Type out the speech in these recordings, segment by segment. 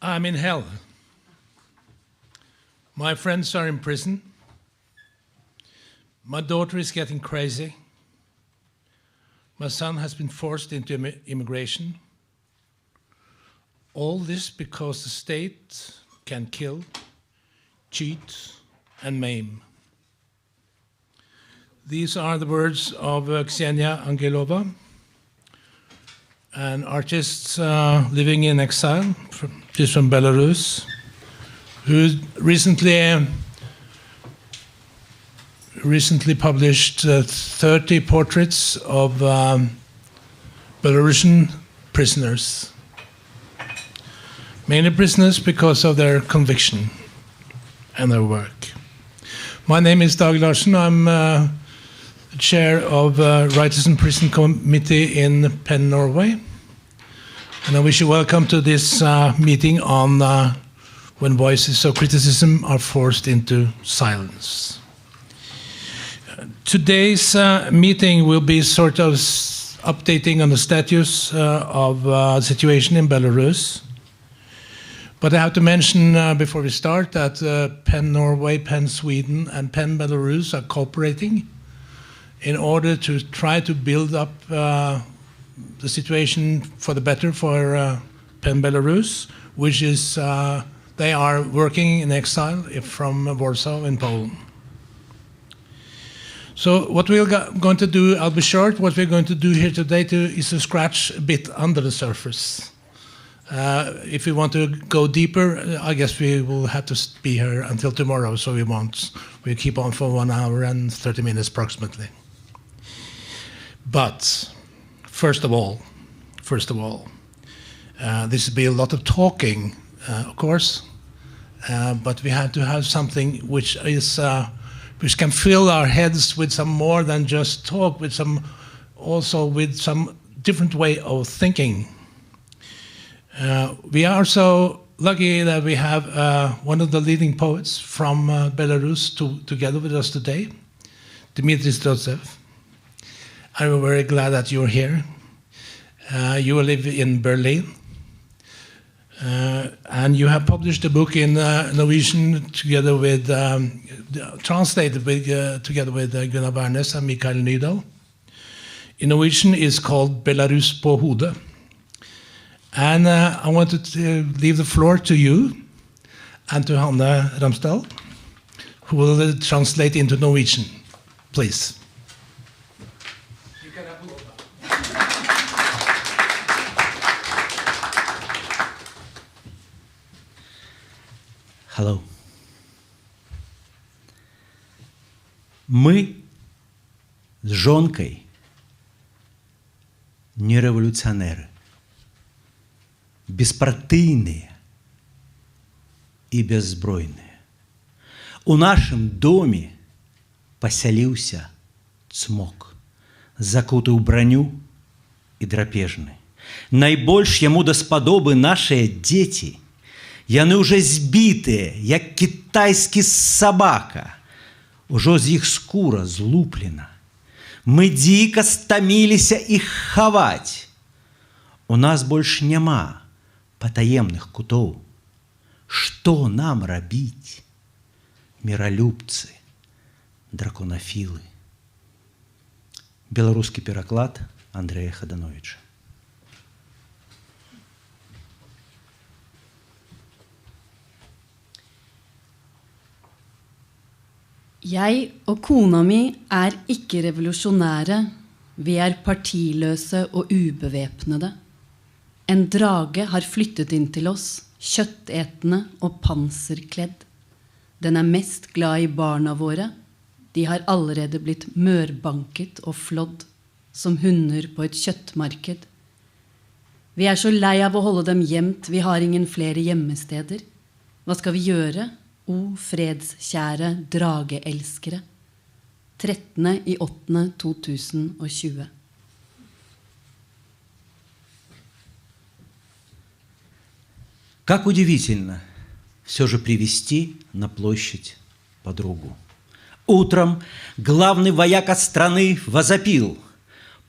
I'm in hell. My friends are in prison. My daughter is getting crazy. My son has been forced into immigration. All this because the state can kill, cheat, and maim. These are the words of Ksenia Angelova, an artist living in exile. She's from Belarus, who recently published 30 portraits of Belarusian prisoners. Mainly prisoners because of their conviction and their work. My name is Larsen. I'm chair of Writers in Prison Committee in PEN Norway. And I wish you welcome to this meeting on when voices of criticism are forced into silence. Today's meeting will be sort of updating on the status of the situation in Belarus. But I have to mention before we start that PEN Norway, PEN Sweden, and PEN Belarus are cooperating in order to try to build up the situation for the better for PEN Belarus, which is they are working in exile from Warsaw in Poland. So what we're going to do, I'll be short, what we're going to do here today is to scratch a bit under the surface. If we want to go deeper, I guess we will have to be here until tomorrow, so we'll keep on for 1 hour and 30 minutes approximately. But first of all, this will be a lot of talking, of course, but we have to have something which can fill our heads with some more than just talk, also with some different way of thinking. We are so lucky that we have one of the leading poets from Belarus together with us today, Dmitrij Strotsev. I'm very glad that you're here. You live in Berlin, and you have published a book in Norwegian together with, translated together with Gunnar Wærnes and Mikael Nydahl. In Norwegian, it's called Belarus på hodet. And I wanted to leave the floor to you and to Hanne Ramsdal, who will translate into Norwegian. Please. Hello. Мы с жонкой не революционеры, беспартийные и беззбройные. У нашым доме поселился цмок, закутый у броню и драпежны. Найбольш яму даспадобы нашыя дзеці, яны уже збітыя, як китайскі собака. Ужо з іх скура злуплена. Мы дзіка стаміліся іх хаваць. У нас больш няма патаемных кутоў. Што нам рабіць? Міралюбцы, драконафілы. Беларускі пераклад Андрэя Хадановича. Jeg og kona mi ikke revolusjonære, vi partiløse og ubevæpnede. En drage har flyttet inn til oss, kjøttetende og panserkledd. Den mest glad I barna våre, de har allerede blitt mørbanket og flådd, som hunder på et kjøttmarked. Vi så lei av å holde dem gjemt, vi har ingen flere gjemmesteder. Hva skal vi gjøre? O fredskjære drageelskere. 13.08.2020. Как удивительно все же привести на площадь подругу. Утром главный вояка страны возопил: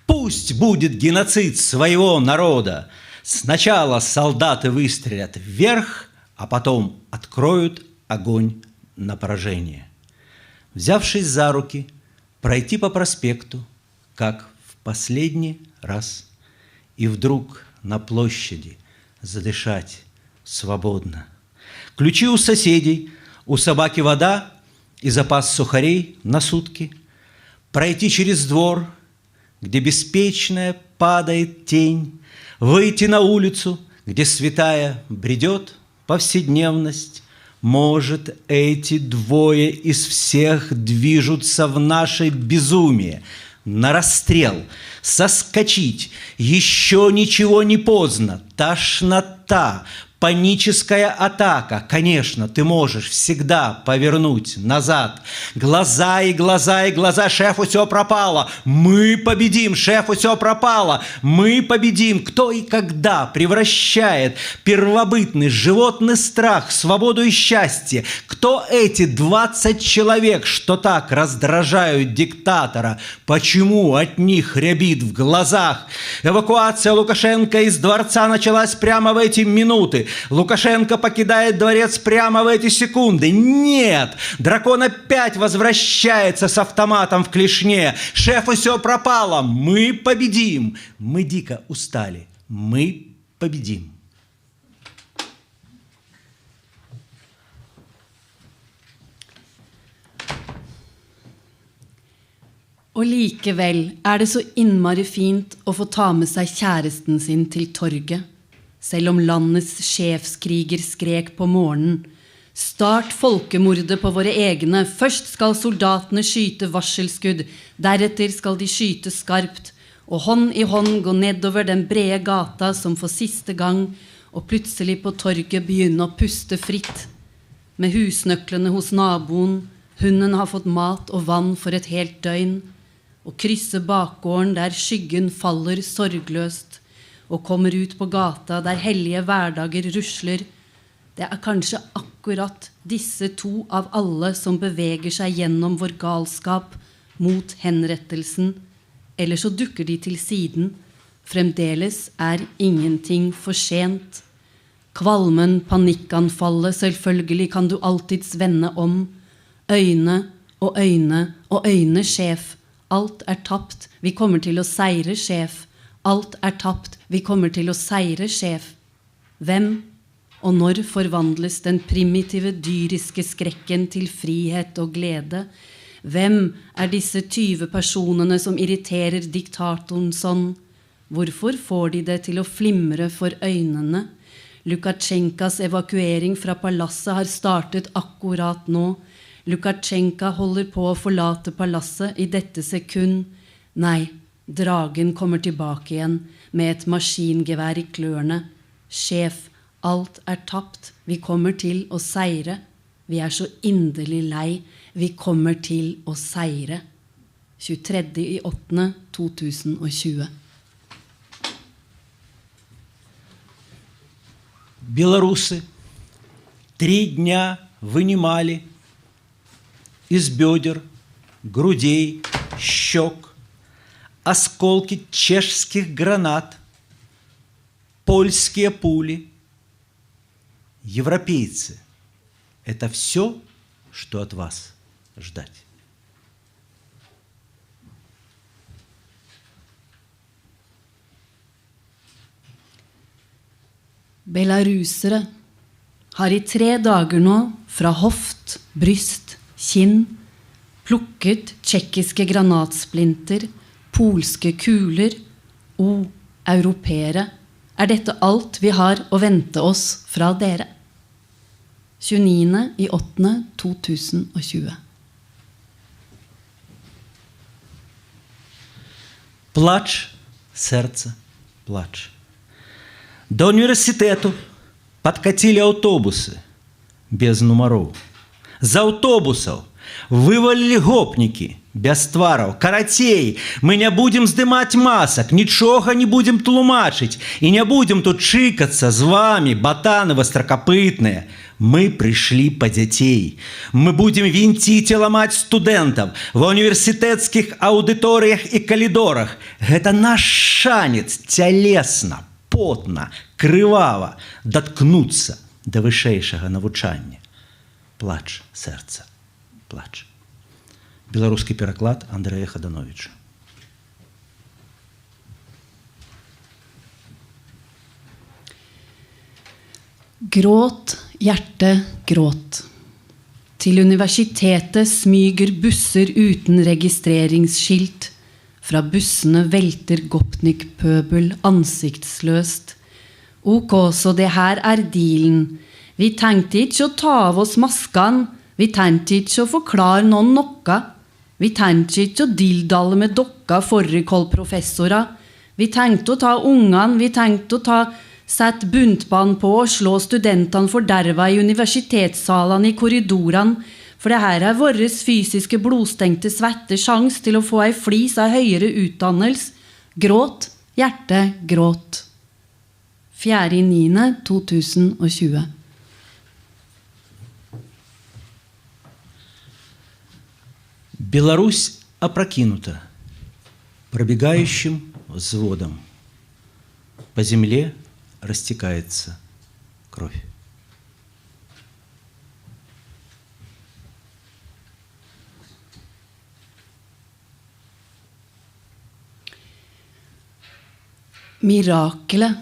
пусть будет геноцид своего народа. Сначала солдаты выстрелят вверх, а потом откроют огонь на поражение. Взявшись за руки, пройти по проспекту, как в последний раз, и вдруг на площади задышать свободно. Ключи у соседей, у собаки вода и запас сухарей на сутки. Пройти через двор, где беспечная падает тень, выйти на улицу, где святая бредет повседневность. Может, эти двое из всех движутся в наше безумие, на расстрел, соскочить, еще ничего не поздно, тошнота, паническая атака. Конечно, ты можешь всегда повернуть назад. Глаза и глаза и глаза. Шефу все пропало. Мы победим. Шефу все пропало. Мы победим. Кто и когда превращает первобытный животный страх в свободу и счастье? Кто эти 20 человек, что так раздражают диктатора? Почему от них рябит в глазах? Эвакуация Лукашенко из дворца началась прямо в эти минуты. Лукашенко покидает дворец прямо в эти секунды. Нет! Дракон опять возвращается с автоматом в клешне. Шефу все пропало. Мы победим. Мы дико устали. Мы победим. Og likevel det så innmari fint å få ta med seg kjæresten sin til torget. Selv om landets sjefskriger skrek på morgenen. Start folkemordet på våre egne. Først skal soldatene skyte varselskudd. Deretter skal de skyte skarpt. Og hånd i hånd gå nedover den brede gata som for siste gang, og plutselig på torget begynne å puste fritt. Med husnøklene hos naboen, hunden har fått mat og vann for et helt døgn, og krysse bakgården der skyggen faller sorgløst, og kommer ut på gata der hellige hverdager rusler. Det kanskje akkurat disse to av alle som beveger seg gjennom vår galskap mot henrettelsen, eller så dukker de til siden. Fremdeles ingenting for sent. Kvalmen, panikkanfallet, selvfølgelig kan du alltids vende om. Øyne og øyne og øyne, sjef. Alt tapt, vi kommer til å seire, sjef. Alt tapt, vi kommer til å seire, sjef. Hvem og når forvandles den primitive dyriske skrekken til frihet og glede? Hvem disse 20 personene som irriterer diktatoren sånn? Hvorfor får de det til å flimre for øynene? Lukasjenkas evakuering fra palasset har startet akkurat nå. Lukasjenka holder på å forlate palasset i dette sekund. Nei, dragen kommer tilbake igjen med et maskingevær i klørne. Sjef, alt tapt. Vi kommer til å seire. Vi så inderlig lei. Vi kommer til å seire. 23.08.2020. Белорусы 3 дня вынимали из бедер, грудей, щек осколки чешских гранат, польские пули. Европейцы, это все, что от вас ждать. Belarusere har i 3 dager nå fra hoft, bryst, kinn plukket tjekkiske granatsplinter, polske kuler og europeere. Dette alt vi har å vente oss fra dere? 29.08.2020. Плач, сердце, плач. До университету подкатили автобусы без номеров. За автобусов вывалили гопники без тваров. Каратей, мы не будем здымать масок, ничего не будем тлумачить и не будем тут чикаться с вами, ботаны вострокопытные. Мы пришли по детей. Мы будем винтить и ломать студентов в университетских аудиториях и коридорах. Это наш шанец телесно, потно, криваво доткнуться да вышэйшага навучання. Плач сэрца, плач. Беларускі пераклад Андрэя Хадановича. Gråt, hjerte, gråt. Til universitetet smyger busser uten registreringsskilt. Fra bussene velter Gopnik-pøbel ansiktsløst. Ok, så det her dealen. Vi tenkte ikke å ta av oss maskan. Vi tenkte ikke å forklare noen nokka. Vi tenkte ikke å dildalle med dokka forrikollprofessora. Vi tenkte å ta ungan, vi tenkte å ta sett buntband på og slå studentene for derva I universitetssalene I korridoran, for det her våres fysiske blodstengte svette sjans til å få ei flis av høyere utdannelse. Gråt, hjerte, gråt. 4.9.2020. Беларусь опрокинута пробегающим взводом. По земле растекается кровь. Mirakelet.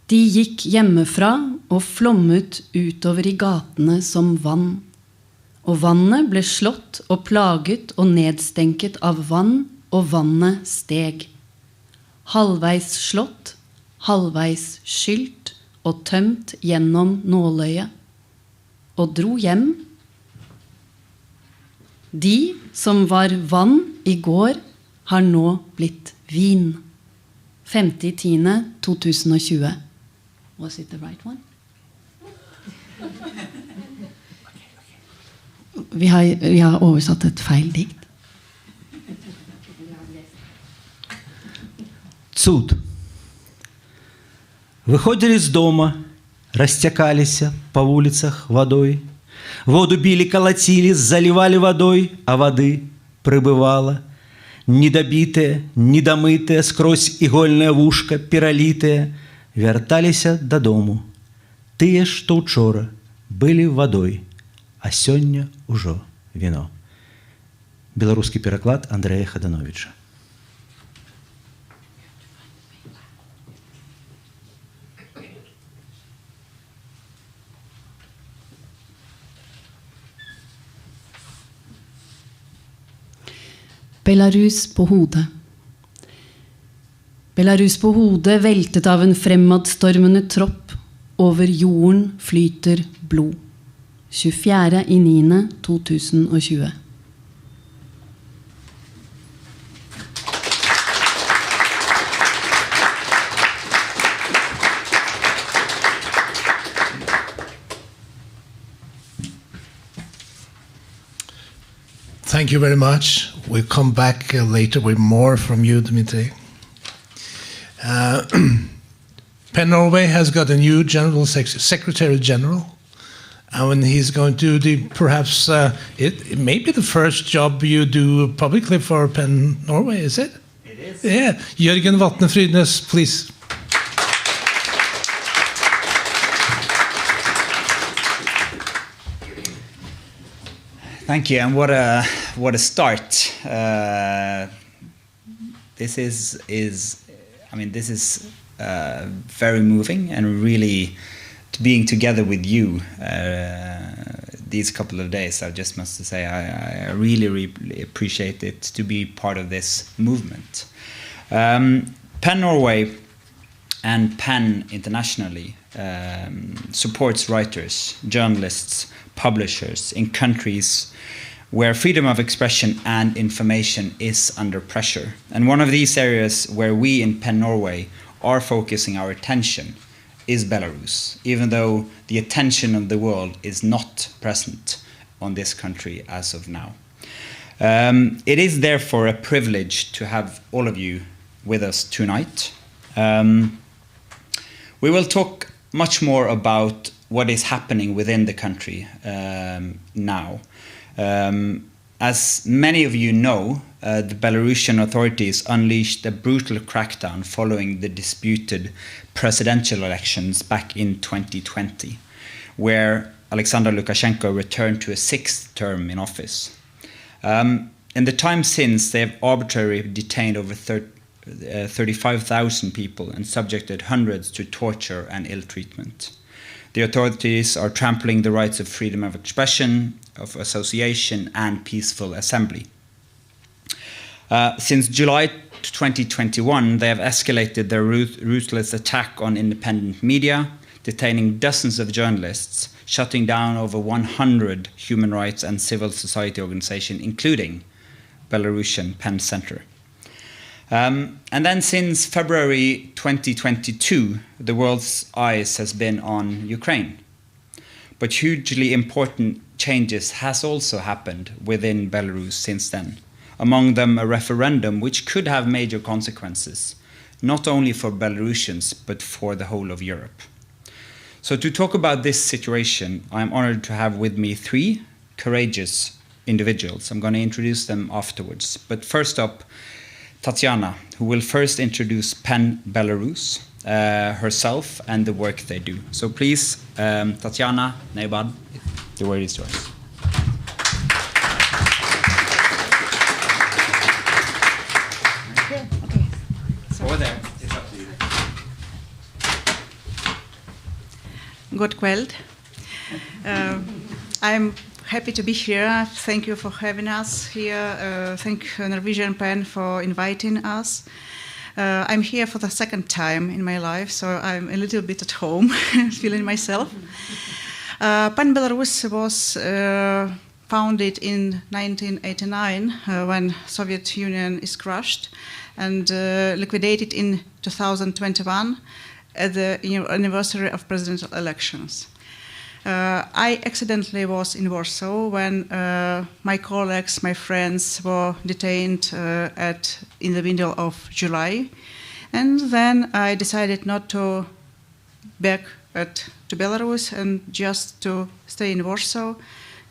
De gikk hjemmefra og flommet utover I gatene som vann. Og vannet ble slått og plaget og nedstenket av vann, og vannet steg. Halvveis slått, halvveis skylt og tømt gjennom nåløyet. Og dro hjem. De som var vann I går, har nå blitt vin. 5.10.2020. Was it the right one? Vi har oversatt et feil dikt. Цуд. Выходили из дома, растекались по улицах водой. Воду били, колотили, заливали водой, а воды прибывало. Недобитые, недомытые, скрозь игольное вушка, перолитые, вертались додому. Тые, что учора были водой, а сёння ужо вино. Беларускі пераклад Андрэя Хадановича. Belarus på hodet. Belarus på hodet veltet av en fremadstormende tropp. Over jorden flyter blod. 24.9.2020. Thank you very much. We'll come back later with more from you, Dmitrij. PEN Norway has got a new Secretary General, and he's going to do perhaps it may be the first job you do publicly for PEN Norway, is it? It is. Yeah, Jørgen Watne Frydnes, please. Thank you, and what a start! This is very moving, and really being together with you these couple of days. I just must say I really appreciate it to be part of this movement. PEN Norway and PEN internationally supports writers, journalists, publishers in countries where freedom of expression and information is under pressure. And one of these areas where we in PEN Norway are focusing our attention is Belarus, even though the attention of the world is not present on this country as of now. It is therefore a privilege to have all of you with us tonight. We will talk much more about what is happening within the country now. And As many of you know, the Belarusian authorities unleashed a brutal crackdown following the disputed presidential elections back in 2020, where Alexander Lukashenko returned to a 6th term in office. In the time since, they have arbitrarily detained over 35,000 people and subjected hundreds to torture and ill treatment. The authorities are trampling the rights of freedom of expression, of association, and peaceful assembly. Since July 2021, they have escalated their ruthless attack on independent media, detaining dozens of journalists, shutting down over 100 human rights and civil society organizations, including Belarusian PEN Center. And then since February 2022, the world's eyes has been on Ukraine. But hugely important changes has also happened within Belarus since then. Among them, a referendum which could have major consequences, not only for Belarusians, but for the whole of Europe. So to talk about this situation, I'm honored to have with me 3 courageous individuals. I'm going to introduce them afterwards. But first up, Taciana, who will first introduce PEN Belarus, herself and the work they do. So please, Taciana, Niadbaj, the word is yours. Okay. Over there, it's up to you. God kveld. I'm happy to be here. Thank you for having us here. Thank Norwegian PEN for inviting us. I'm here for the 2nd time in my life, so I'm a little bit at home, feeling myself. PEN Belarus was founded in 1989 when Soviet Union is crushed and liquidated in 2021 at the anniversary of presidential elections. I accidentally was in Warsaw when my colleagues, my friends were detained in the middle of July. And then I decided not to back to Belarus and just to stay in Warsaw,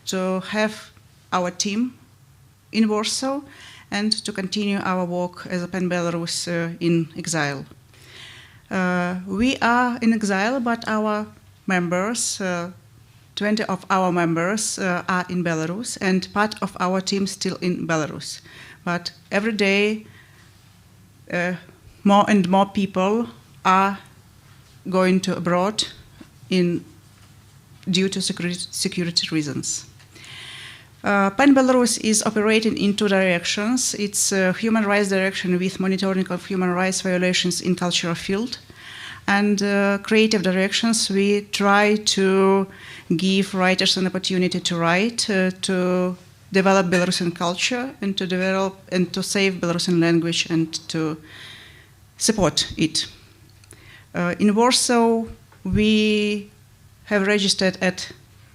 to have our team in Warsaw and to continue our work as a PEN Belarus in exile. We are in exile, but our members, 20 of our members are in Belarus, and part of our team still in Belarus. But every day, more and more people are going to abroad due to security reasons. PEN Belarus is operating in 2 directions. It's a human rights direction with monitoring of human rights violations in cultural field, and creative directions. We try to give writers an opportunity to write, to develop Belarusian culture, and to develop and to save Belarusian language and to support it. In Warsaw, we have registered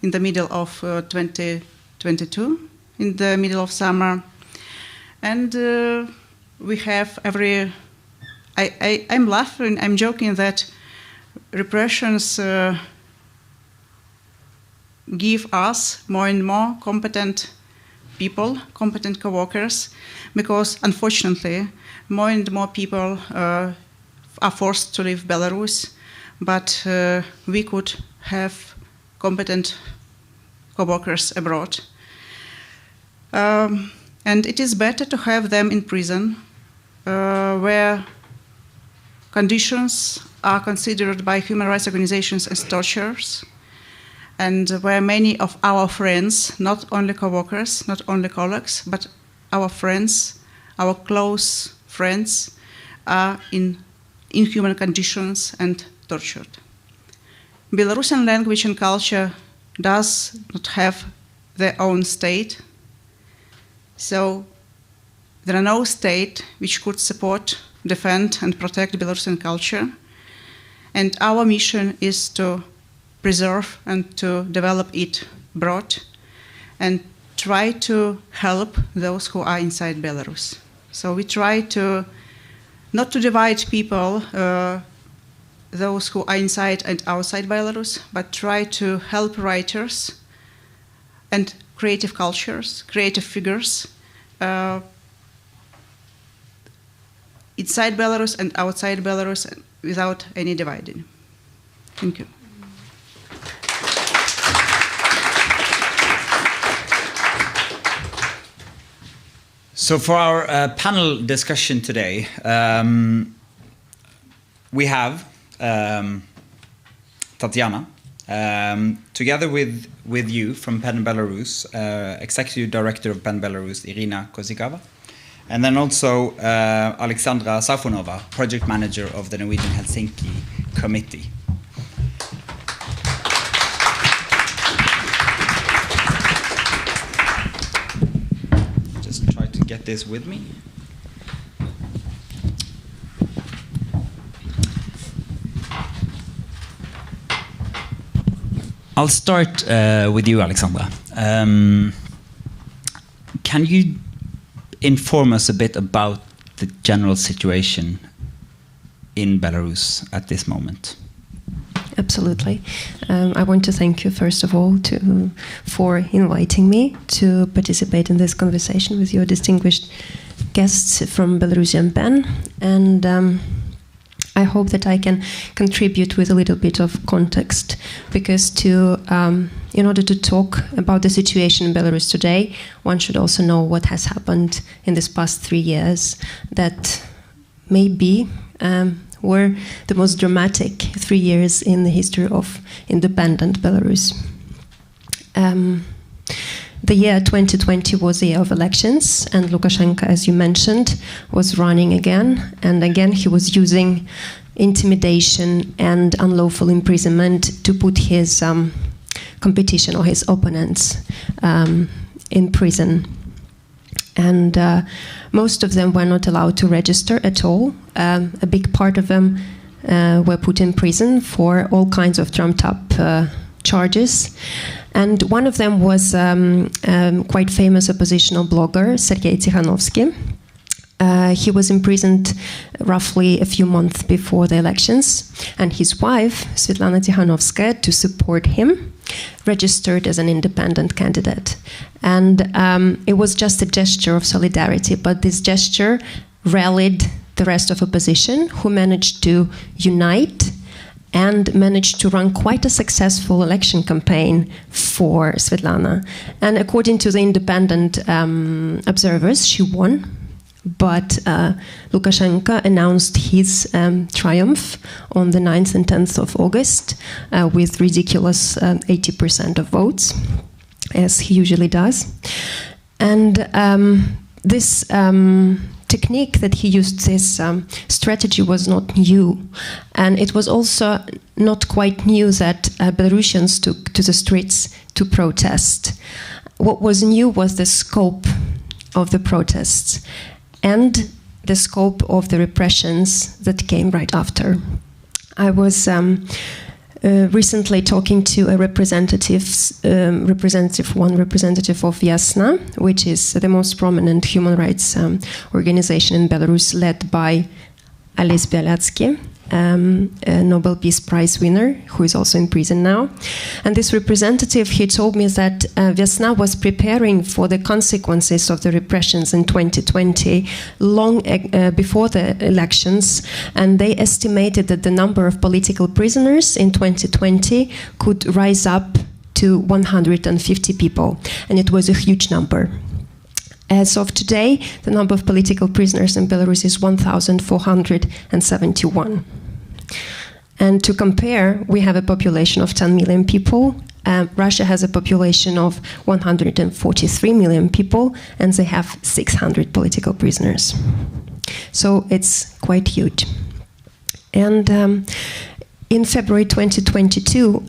in the middle of 2022, in the middle of summer, and we have I'm laughing, I'm joking that repressions give us more and more competent people, competent co-workers, because unfortunately more and more people are forced to leave Belarus, but we could have competent co-workers abroad. And it is better to have them in prison, where conditions are considered by human rights organizations as tortures, and where many of our friends, not only co-workers, not only colleagues, but our friends, our close friends, are in inhuman conditions and tortured. Belarusian language and culture does not have their own state, so there are no state which could support, defend, and protect Belarusian culture, and our mission is to preserve and to develop it abroad and try to help those who are inside Belarus. So we try to not to divide people, those who are inside and outside Belarus, but try to help writers and creative cultures, creative figures, inside Belarus and outside Belarus without any dividing. Thank you. So for our panel discussion today, we have Taciana, together with you from PEN Belarus, Executive Director of PEN Belarus, Iryna Kozikava, and then also Aliaksandra Safonava, Project Manager of the Norwegian Helsinki Committee. Just try to get this with me. I'll start with you, Aliaksandra. Can you inform us a bit about the general situation in Belarus at this moment? Absolutely. I want to thank you, first of all, for inviting me to participate in this conversation with your distinguished guests from Belarusian PEN. And I hope that I can contribute with a little bit of context, because in order to talk about the situation in Belarus today, one should also know what has happened in this past 3 years that maybe were the most dramatic 3 years in the history of independent Belarus. The year 2020 was the year of elections, and Lukashenko, as you mentioned, was running again, and again he was using intimidation and unlawful imprisonment to put his competition or his opponents in prison. And most of them were not allowed to register at all. A big part of them were put in prison for all kinds of trumped-up charges. And one of them was quite famous oppositional blogger, Sergei Tikhanovsky. He was imprisoned roughly a few months before the elections, and his wife, Svetlana Tikhanovskaya, to support him, registered as an independent candidate. And it was just a gesture of solidarity, but this gesture rallied the rest of opposition, who managed to unite and managed to run quite a successful election campaign for Svetlana. And according to the independent observers, she won. But Lukashenko announced his triumph on the 9th and 10th of August with ridiculous 80% of votes, as he usually does. And this technique that he used, this strategy, was not new. And it was also not quite new that Belarusians took to the streets to protest. What was new was the scope of the protests and the scope of the repressions that came right after. I was recently talking to a representative of Viasna, which is the most prominent human rights organization in Belarus, led by Ales Bialatsky, a Nobel Peace Prize winner, who is also in prison now. And this representative, he told me that Viasna was preparing for the consequences of the repressions in 2020 long before the elections, and they estimated that the number of political prisoners in 2020 could rise up to 150 people, and it was a huge number. As of today, the number of political prisoners in Belarus is 1,471. And to compare, we have a population of 10 million people. Russia has a population of 143 million people, and they have 600 political prisoners. So it's quite huge. And in February 2022,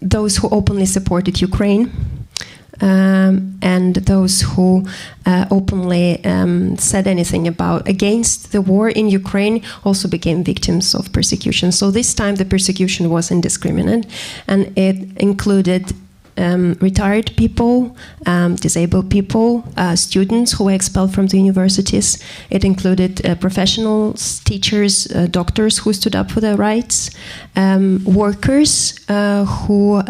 those who openly supported Ukraine and those who openly said anything against the war in Ukraine also became victims of persecution. So this time the persecution was indiscriminate, and it included retired people, disabled people, students who were expelled from the universities. It included professionals, teachers, doctors who stood up for their rights, workers who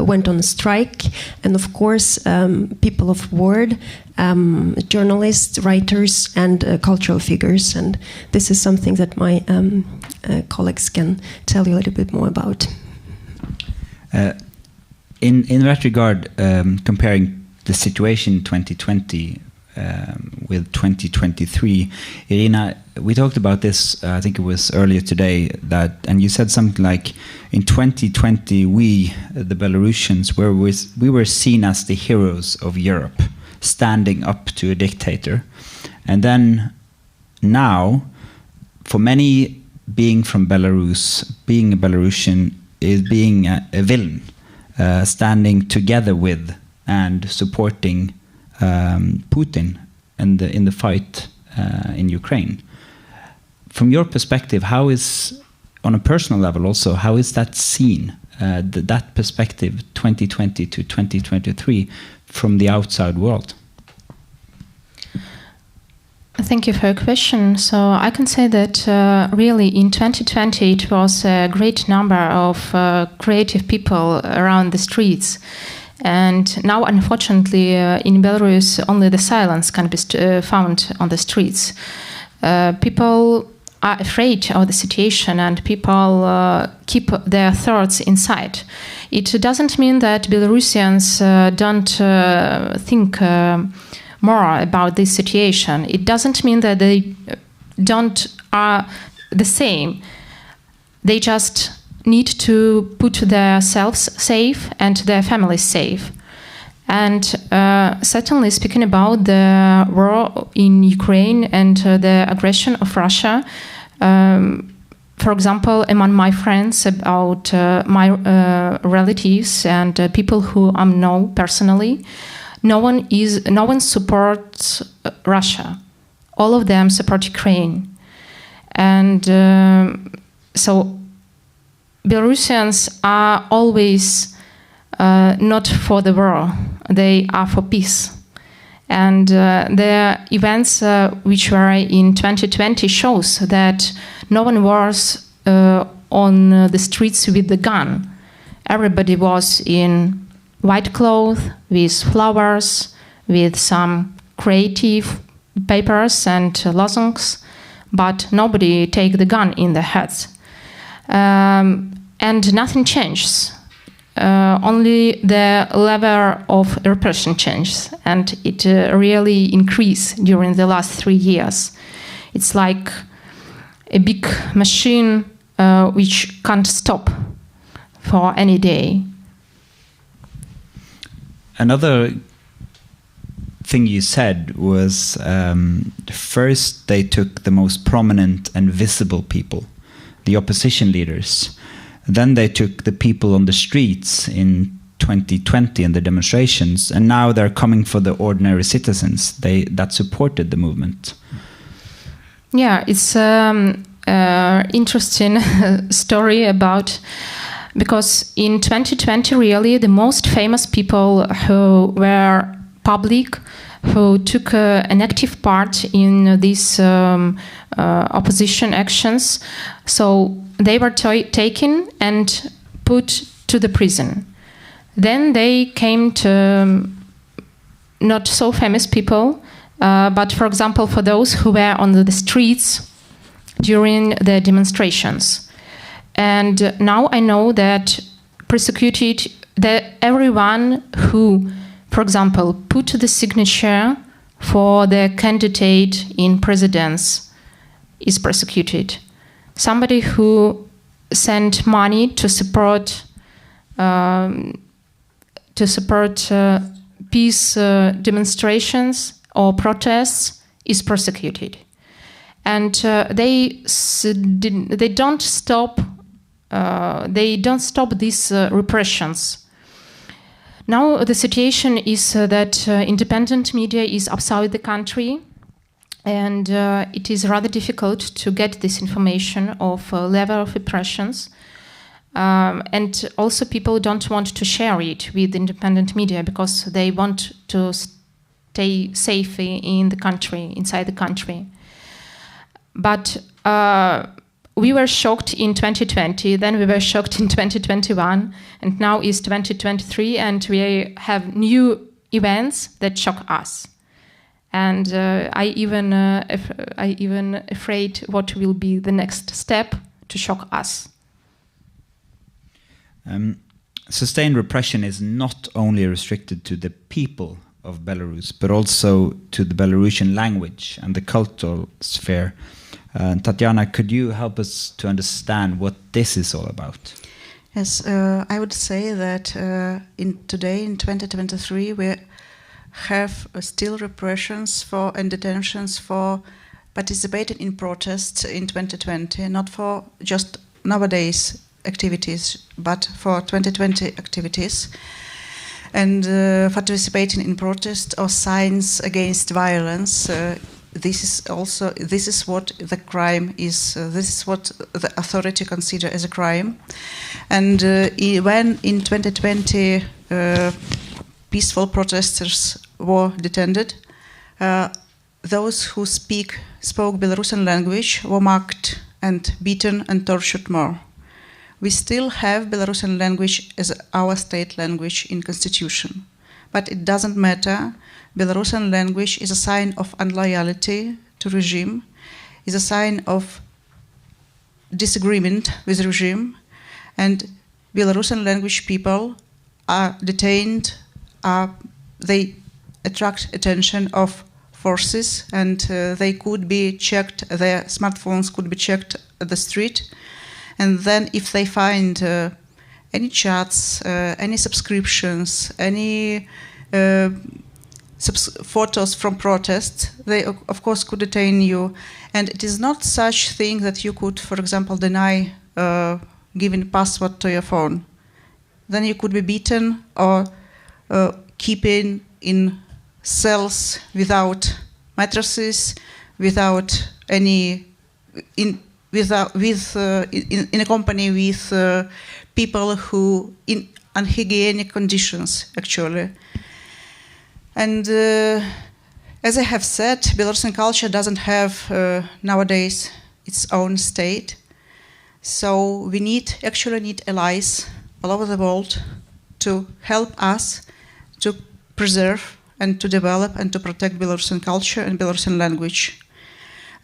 went on strike, and of course people of word, journalists, writers, and cultural figures. And this is something that my colleagues can tell you a little bit more about. In that regard, comparing the situation in 2020 with 2023, Iryna, we talked about this, I think it was earlier today, and you said something like, in 2020, we, the Belarusians, we were seen as the heroes of Europe, standing up to a dictator. And then now, for many, being from Belarus, being a Belarusian, is being a villain, standing together with and supporting Putin in the fight in Ukraine. From your perspective, how is, on a personal level also, how is that seen, that perspective 2020 to 2023 from the outside world? Thank you for your question. So I can say that really in 2020 it was a great number of creative people around the streets. And now, unfortunately, in Belarus, only the silence can be found on the streets. People are afraid of the situation, and people keep their thoughts inside. It doesn't mean that Belarusians don't think more about this situation. It doesn't mean that they are the same. They just need to put themselves safe and their families safe. And certainly, speaking about the war in Ukraine and the aggression of Russia, for example, among my friends, about my relatives and people who I know personally, no one supports Russia. All of them support Ukraine. And so Belarusians are always not for the war. They are for peace. And the events which were in 2020 shows that no one was on the streets with the gun. Everybody was in white clothes, with flowers, with some creative papers and lozenges, but nobody take the gun in their heads. And nothing changes. Only the level of repression changes, and it really increased during the last 3 years. It's like a big machine which can't stop for any day. Another thing you said was first they took the most prominent and visible people, the opposition leaders. Then they took the people on the streets in 2020 in the demonstrations, and now they're coming for the ordinary citizens that supported the movement. Yeah, it's interesting story about, because in 2020 really the most famous people who were public, who took an active part in these opposition actions, so they were taken and put to the prison. Then they came to not so famous people, but for example for those who were on the streets during the demonstrations. And now I know that prosecuted that everyone who, for example, put the signature for the candidate in presidents is prosecuted. Somebody who sent money to support peace demonstrations or protests is prosecuted, and they don't stop. They don't stop these repressions. Now the situation is that independent media is outside the country. And it is rather difficult to get this information of level of repressions. And also people don't want to share it with independent media because they want to stay safe in the country, inside the country. But we were shocked in 2020, then we were shocked in 2021, and now is 2023, and we have new events that shock us. And I even afraid what will be the next step to shock us. Sustained repression is not only restricted to the people of Belarus, but also to the Belarusian language and the cultural sphere. Taciana, could you help us to understand what this is all about? Yes, I would say that today, in 2023, we have still repressions for and detentions for participating in protests in 2020, not for just nowadays activities, but for 2020 activities. And participating in protest or signs against violence. This is what the crime is. This is what the authority consider as a crime. And when in 2020 peaceful protesters were detained, those who spoke Belarusian language were mocked and beaten and tortured more. We still have Belarusian language as our state language in constitution, but it doesn't matter. Belarusian language is a sign of unloyalty to regime, is a sign of disagreement with the regime, and Belarusian language people are detained. They attract attention of forces, and they could be checked. Their smartphones could be checked at the street. And then if they find any chats, any subscriptions, any photos from protests, they of course could detain you. And it is not such thing that you could, for example, deny giving password to your phone. Then you could be beaten or keeping in cells without mattresses, without any in a company with people who in unhygienic conditions, actually. And as I have said, Belarusian culture doesn't have nowadays its own state. So we actually need allies all over the world to help us to preserve and to develop and to protect Belarusian culture and Belarusian language.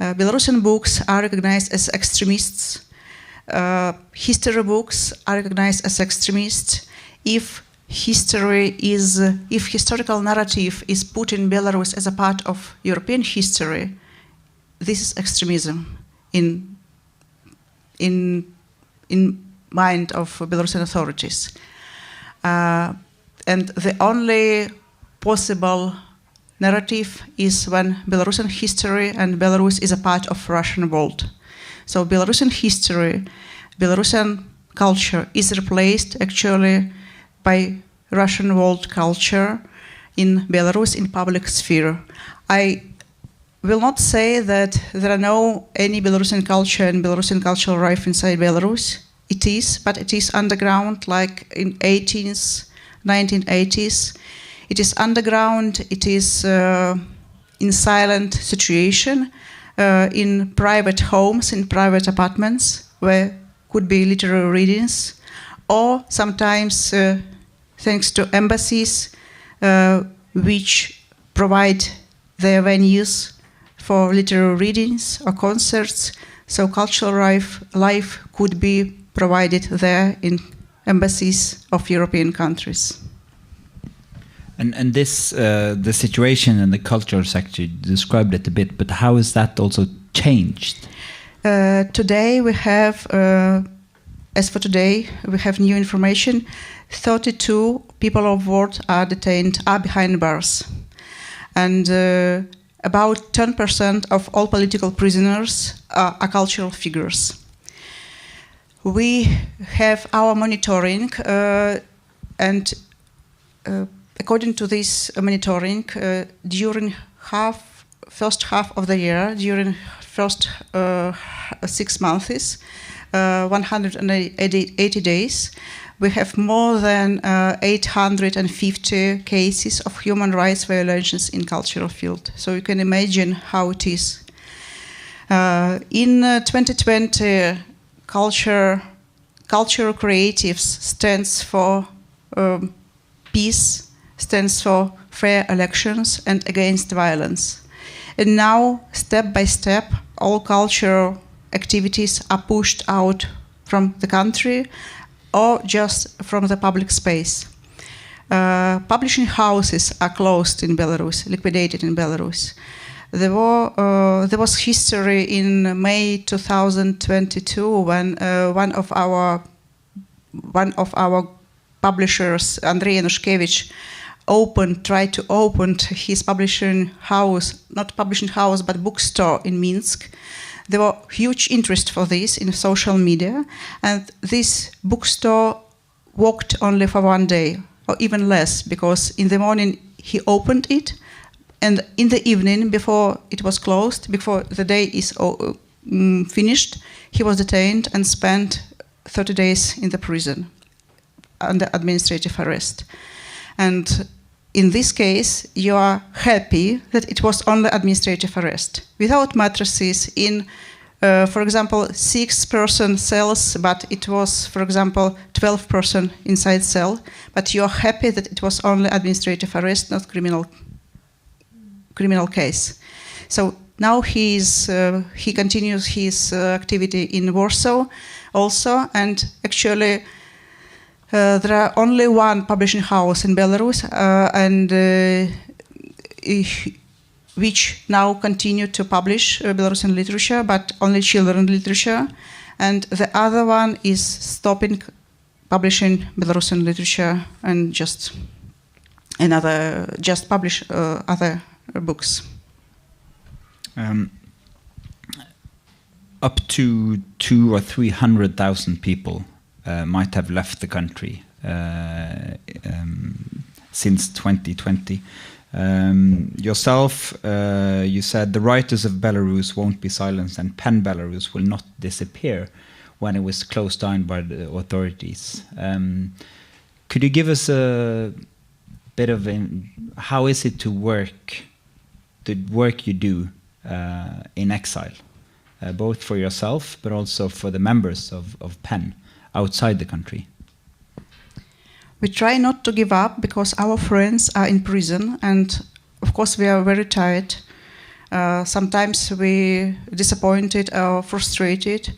Belarusian books are recognized as extremists. History books are recognized as extremists. If historical narrative is put in Belarus as a part of European history, this is extremism in mind of Belarusian authorities. And the only possible narrative is when Belarusian history and Belarus is a part of Russian world. So Belarusian history, Belarusian culture is replaced actually by Russian world culture in Belarus in public sphere. I will not say that there are any Belarusian culture and Belarusian cultural life inside Belarus. It is, but it is underground, like in 1980s. It is underground, it is in silent situation, in private homes, in private apartments, where could be literary readings, or sometimes thanks to embassies, which provide their venues for literary readings or concerts. So cultural life could be provided there in embassies of European countries. And this, the situation in the cultural sector, you described it a bit, but how has that also changed? Today we have, as for today, we have new information. 32 people of world are detained, are behind bars. And about 10% of all political prisoners are cultural figures. We have our monitoring and according to this monitoring, during first half of the year, during first 6 months, 180 days, we have more than 850 cases of human rights violations in cultural field. So you can imagine how it is. In 2020, cultural creatives stands for peace, stands for fair elections and against violence. And now, step by step, all cultural activities are pushed out from the country or just from the public space. Publishing houses are closed in Belarus, liquidated in Belarus. There was history in May 2022 when one of our publishers, Andrei Yanushkevich, tried to open his publishing house, not publishing house, but bookstore in Minsk. There was huge interest for this in social media, and this bookstore worked only for one day, or even less, because in the morning he opened it, and in the evening, before it was closed, before the day is finished, he was detained and spent 30 days in the prison under administrative arrest. And in this case, you are happy that it was only administrative arrest, without mattresses, in, for example, 6-person cells, but it was, for example, 12-person inside cell. But you are happy that it was only administrative arrest, not criminal case. So now he continues his activity in Warsaw also, and actually there are only one publishing house in Belarus, which now continue to publish Belarusian literature, but only children literature, and the other one is stopping publishing Belarusian literature and just publish other books. Up to 200,000 or 300,000 people might have left the country since 2020. Yourself, you said the writers of Belarus won't be silenced and PEN Belarus will not disappear when it was closed down by the authorities. Could you give us a bit of how is it to work, the work you do in exile, both for yourself but also for the members of PEN outside the country? We try not to give up because our friends are in prison, and of course we are very tired. Sometimes we disappointed or frustrated,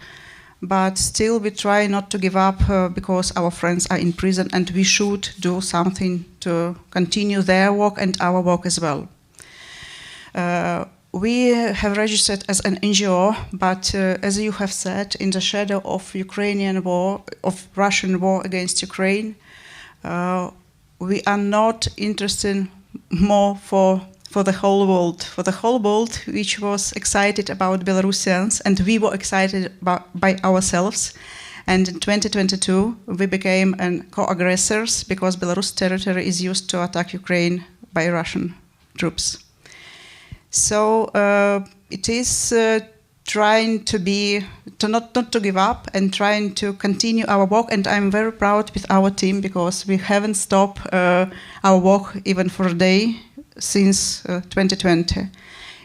but still we try not to give up because our friends are in prison, and we should do something to continue their work and our work as well. We have registered as an NGO, but as you have said, in the shadow of Ukrainian war, of Russian war against Ukraine, we are not interested more for the whole world, which was excited about Belarusians, and we were excited by ourselves. And in 2022, we became co-aggressors because Belarus territory is used to attack Ukraine by Russian troops. So it is trying not to give up and trying to continue our work, and I'm very proud with our team because we haven't stopped our work even for a day since 2020.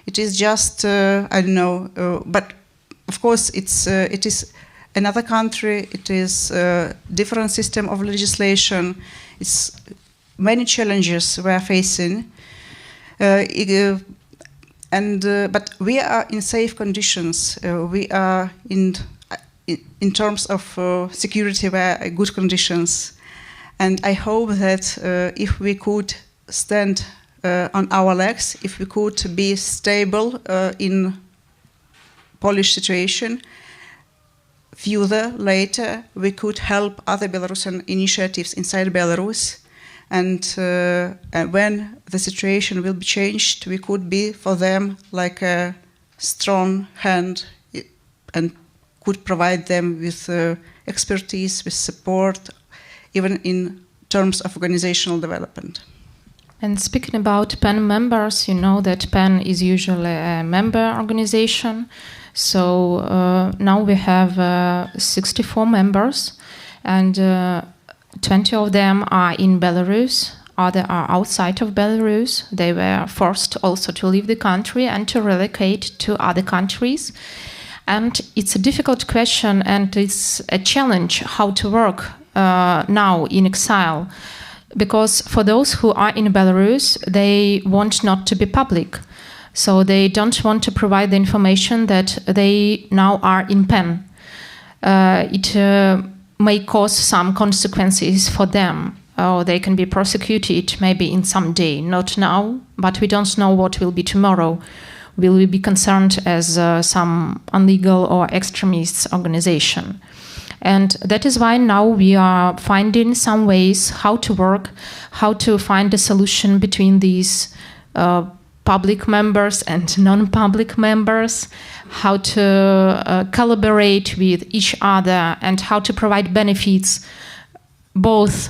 It is just I don't know, but of course it is another country. It is a different system of legislation. It's many challenges we are facing. But we are in safe conditions. We are in terms of security, we are in good conditions. And I hope that if we could stand on our legs, if we could be stable in Polish situation, further later we could help other Belarusian initiatives inside Belarus. And when the situation will be changed, we could be for them like a strong hand and could provide them with expertise, with support, even in terms of organizational development. And speaking about PEN members, you know that PEN is usually a member organization. So now we have 64 members, and 20 of them are in Belarus. Others are outside of Belarus. They were forced also to leave the country and to relocate to other countries. And it's a difficult question, and it's a challenge how to work now in exile. Because for those who are in Belarus, they want not to be public. So they don't want to provide the information that they now are in PEN. It may cause some consequences for them. Or they can be prosecuted maybe in some day, not now, but we don't know what will be tomorrow. Will we be concerned as some illegal or extremist organization? And that is why now we are finding some ways how to work, how to find a solution between these public members and non-public members, how to collaborate with each other, and how to provide benefits both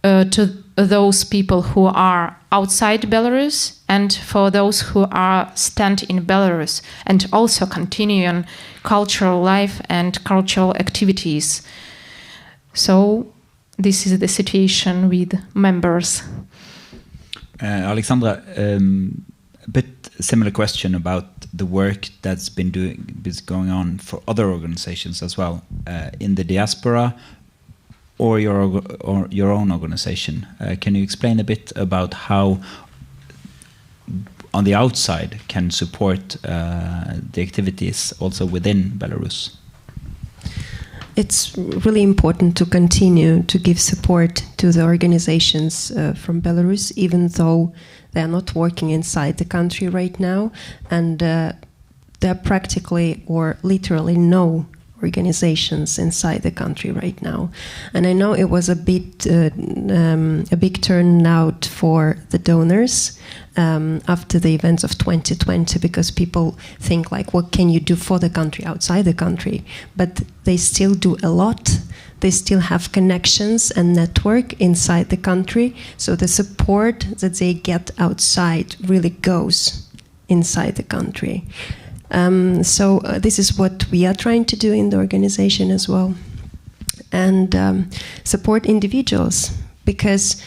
to those people who are outside Belarus and for those who are stand in Belarus, and also continuing cultural life and cultural activities. So this is the situation with members. Aliaksandra, a bit similar question about the work that's been going on for other organizations as well, in the diaspora or your own organization. Can you explain a bit about how on the outside can support the activities also within Belarus? It's really important to continue to give support to the organizations from Belarus, even though they are not working inside the country right now, and there are practically or literally no organizations inside the country right now. And I know it was a big turnout for the donors after the events of 2020, because people think like, what can you do for the country outside the country? But they still do a lot. They still have connections and network inside the country. So the support that they get outside really goes inside the country. So this is what we are trying to do in the organization as well. And support individuals, because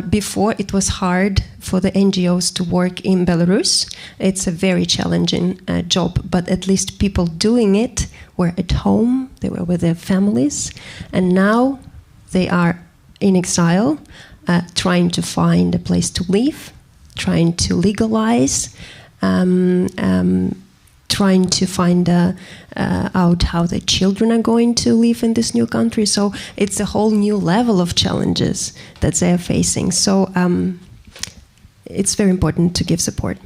before it was hard for the NGOs to work in Belarus. It's a very challenging job, but at least people doing it were at home, they were with their families, and now they are in exile, trying to find a place to live, trying to legalize, trying to find out how the children are going to live in this new country. So it's a whole new level of challenges that they are facing. So it's very important to give support.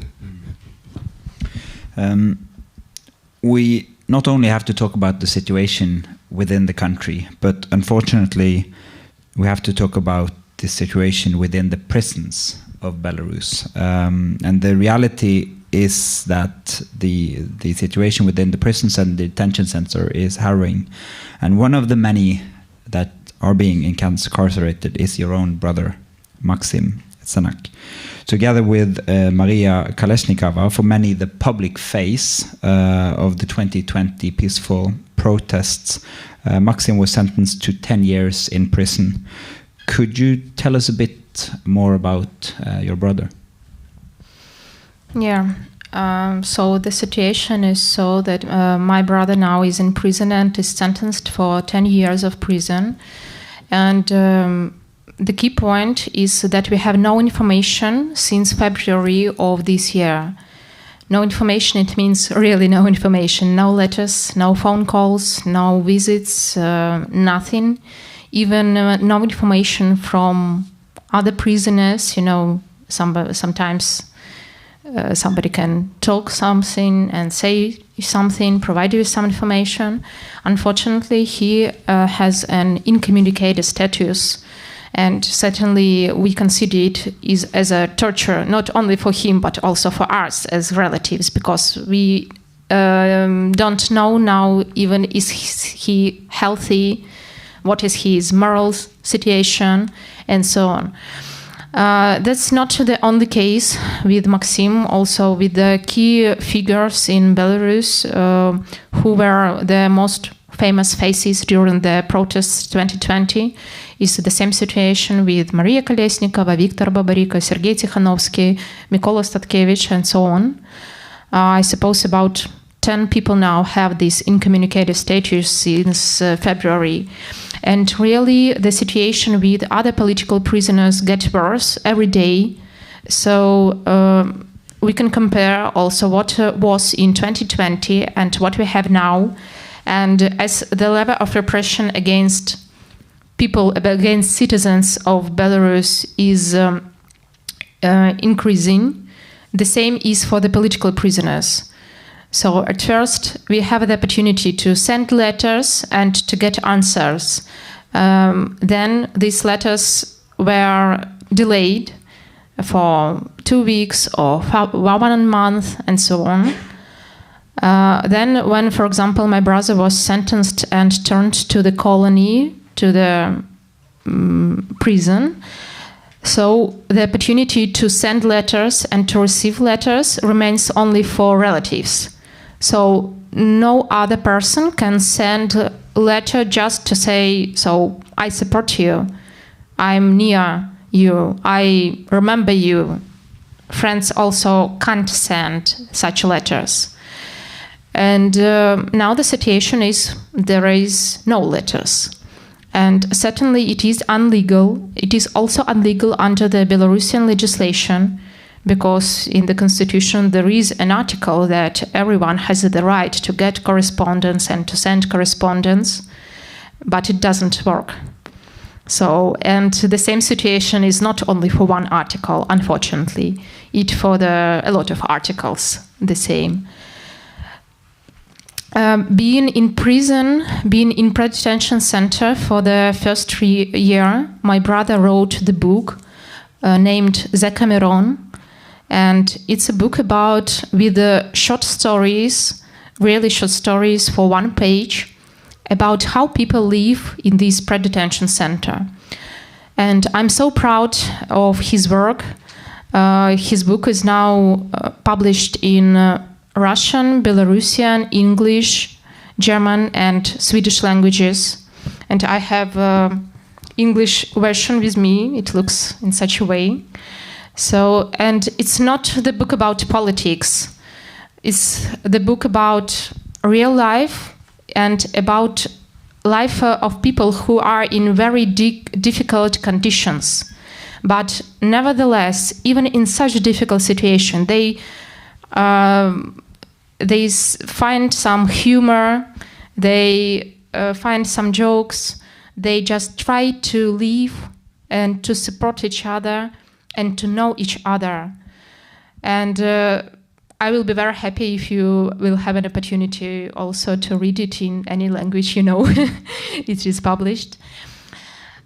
We not only have to talk about the situation within the country, but unfortunately we have to talk about the situation within the prisons of Belarus. And the reality is that the situation within the prisons and the detention center is harrowing. And one of the many that are being incarcerated is your own brother, Maksim Znak. Together with Maria Kalesnikova, for many the public face of the 2020 peaceful protests, Maksim was sentenced to 10 years in prison. Could you tell us a bit more about your brother? Yeah, so the situation is so that my brother now is in prison and is sentenced for 10 years of prison. And the key point is that we have no information since February of this year. No information, it means really no information. No letters, no phone calls, no visits, nothing. Even no information from other prisoners. You know, sometimes somebody can talk something and say something, provide you with some information. Unfortunately, he has an incommunicated status, and certainly we consider it as a torture, not only for him but also for us as relatives, because we don't know now even is he healthy, what is his moral situation, and so on. That's not the only case with Maksim, also with the key figures in Belarus who were the most famous faces during the protests 2020. Is the same situation with Maria Kolesnikova, Viktor Babariko, Sergei Tikhanovsky, Mykola Statkevich, and so on. I suppose about 10 people now have this incommunicated status since February. And really, the situation with other political prisoners gets worse every day. So we can compare also what was in 2020 and what we have now. And as the level of repression against people, against citizens of Belarus is increasing, the same is for the political prisoners. So at first, we have the opportunity to send letters and to get answers. Then these letters were delayed for 2 weeks or 1 month and so on. Then when, for example, my brother was sentenced and turned to the colony, to the prison, so the opportunity to send letters and to receive letters remains only for relatives. So no other person can send a letter just to say, so I support you, I'm near you, I remember you. Friends also can't send such letters. And now the situation is there is no letters. And certainly it is illegal. It is also illegal under the Belarusian legislation, because in the constitution there is an article that everyone has the right to get correspondence and to send correspondence, but it doesn't work. So, and the same situation is not only for one article, unfortunately. It for a lot of articles, the same. Being in prison, being in detention center for the first 3 years, my brother wrote the book named Zekameron, and it's a book about with short stories, really short stories for 1 page, about how people live in this pre-detention center. And I'm so proud of his work. His book is now published in Russian, Belarusian, English, German, and Swedish languages. And I have English version with me. It looks in such a way. So, and it's not the book about politics. It's the book about real life and about life of people who are in very difficult conditions. But nevertheless, even in such a difficult situation, they find some humor, they find some jokes, they just try to live and to support each other and to know each other. And I will be very happy if you will have an opportunity also to read it in any language you know. It is published.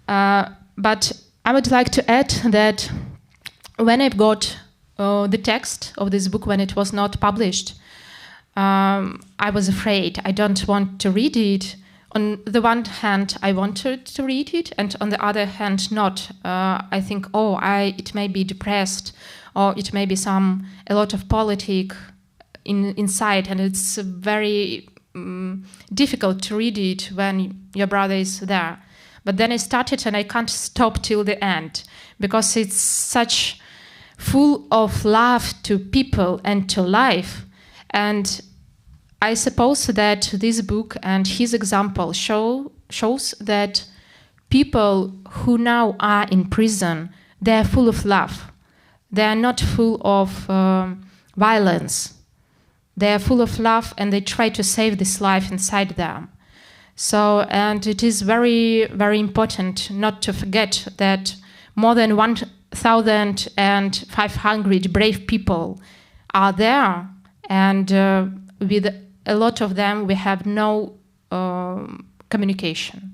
But I would like to add that when I got the text of this book, when it was not published, I was afraid. I don't want to read it. On the one hand, I wanted to read it, and on the other hand, not. I think, it may be depressed, or it may be a lot of politics inside, and it's very difficult to read it when your brother is there. But then I started, and I can't stop till the end, because it's such full of love to people and to life. And I suppose that this book and his example shows that people who now are in prison, they are full of love. They are not full of violence. They are full of love, and they try to save this life inside them. So, and it is very, very important not to forget that more than 1,500 brave people are there, and with a lot of them we have no communication.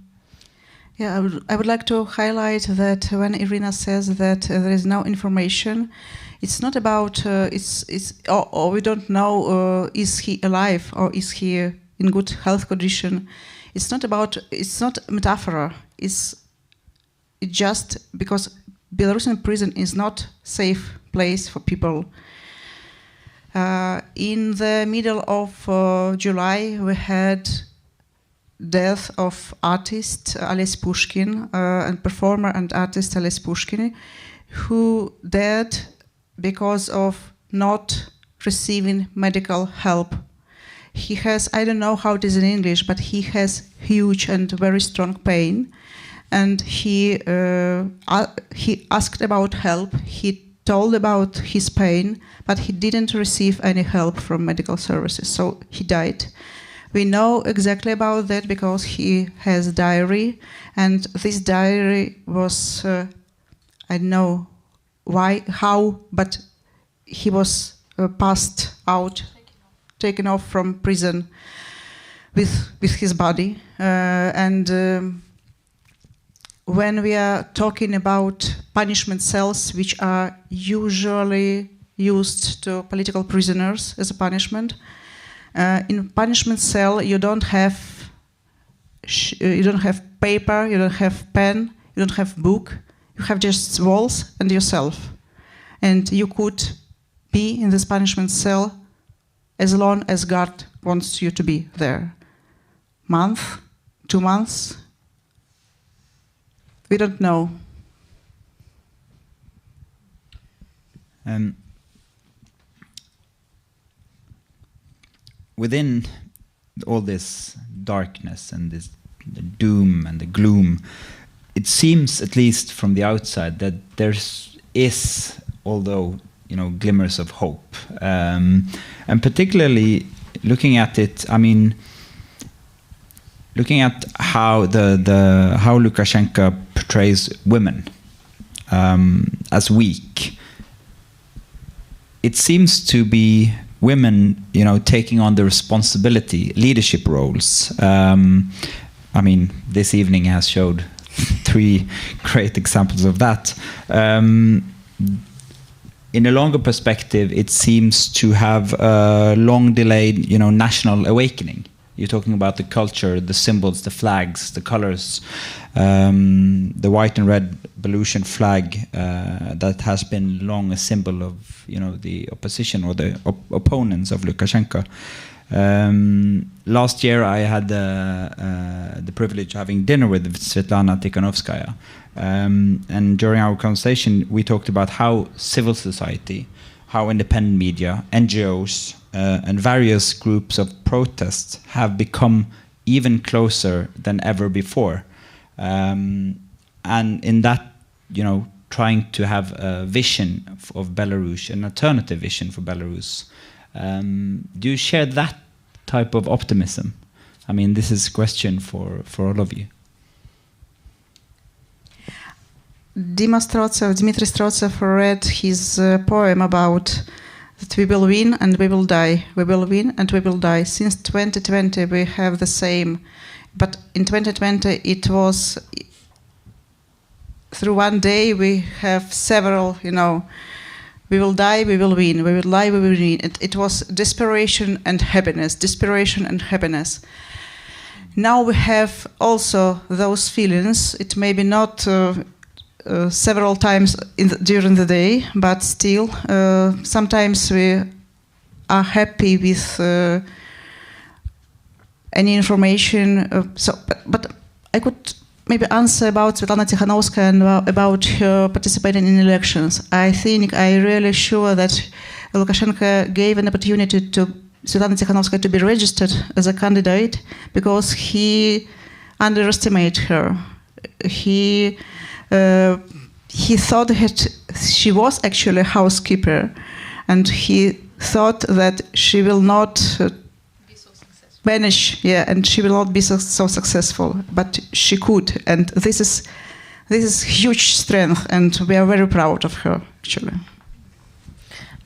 Yeah, I would like to highlight that when Iryna says that there is no information, it's not about we don't know is he alive or is he in good health condition. It's not metaphor. It's just because Belarusian prison is not safe place for people. In the middle of July, we had death of artist Ales Pushkin and performer and artist Ales Pushkin, who died because of not receiving medical help. He has, I don't know how it is in English, but he has huge and very strong pain, and he asked about help. He told about his pain, but he didn't receive any help from medical services, so he died. We know exactly about that because he has a diary, and this diary was, I don't know why, how, but he was passed out, taken off from prison with his body. When we are talking about punishment cells, which are usually used to political prisoners as a punishment, in punishment cell you don't have paper, you don't have pen, you don't have book, you have just walls and yourself, and you could be in this punishment cell as long as God wants you to be there. Month, 2 months, we don't know. Within all this darkness and this the doom and the gloom, it seems, at least from the outside, that there is, although glimmers of hope, and particularly looking at it. I mean, looking at how how Lukashenko portrays women as weak. It seems to be women, taking on the responsibility, leadership roles. I mean, this evening has showed 3 great examples of that. In a longer perspective, it seems to have a long delayed, national awakening. You're talking about the culture, the symbols, the flags, the colors, the white and red Belarusian flag that has been long a symbol of, the opposition or the opponents of Lukashenko. Last year, I had the privilege of having dinner with Svetlana Tikhanovskaya, and during our conversation, we talked about how civil society, how independent media, NGOs, and various groups of protests have become even closer than ever before. And in that, trying to have a vision of Belarus, an alternative vision for Belarus. Do you share that type of optimism? I mean, this is a question for all of you. Dmitrij Strotsev read his poem about that we will win and we will die. We will win and we will die. Since 2020 we have the same, but in 2020 it was through one day we have several, we will die, we will win, we will lie, we will win. It was desperation and happiness, desperation and happiness. Now we have also those feelings. It may be not several times during the day, but still sometimes we are happy with any information. But I could maybe answer about Svetlana Tikhanovskaya and about her participating in elections. I think I'm really sure that Lukashenko gave an opportunity to Svetlana Tikhanovskaya to be registered as a candidate because he underestimated her. He thought that she was actually a housekeeper, and he thought that she will not vanish, and she will not be so successful, but she could, and this is huge strength, and we are very proud of her, actually.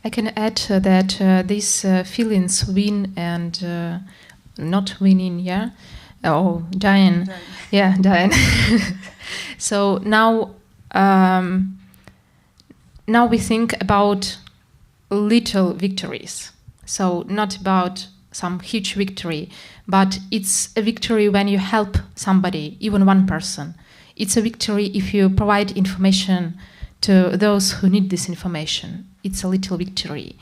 I can add that these feelings, win and not winning, dying. Yeah, dying. So now we think about little victories. So not about some huge victory, but it's a victory when you help somebody, even one person. It's a victory if you provide information to those who need this information. It's a little victory.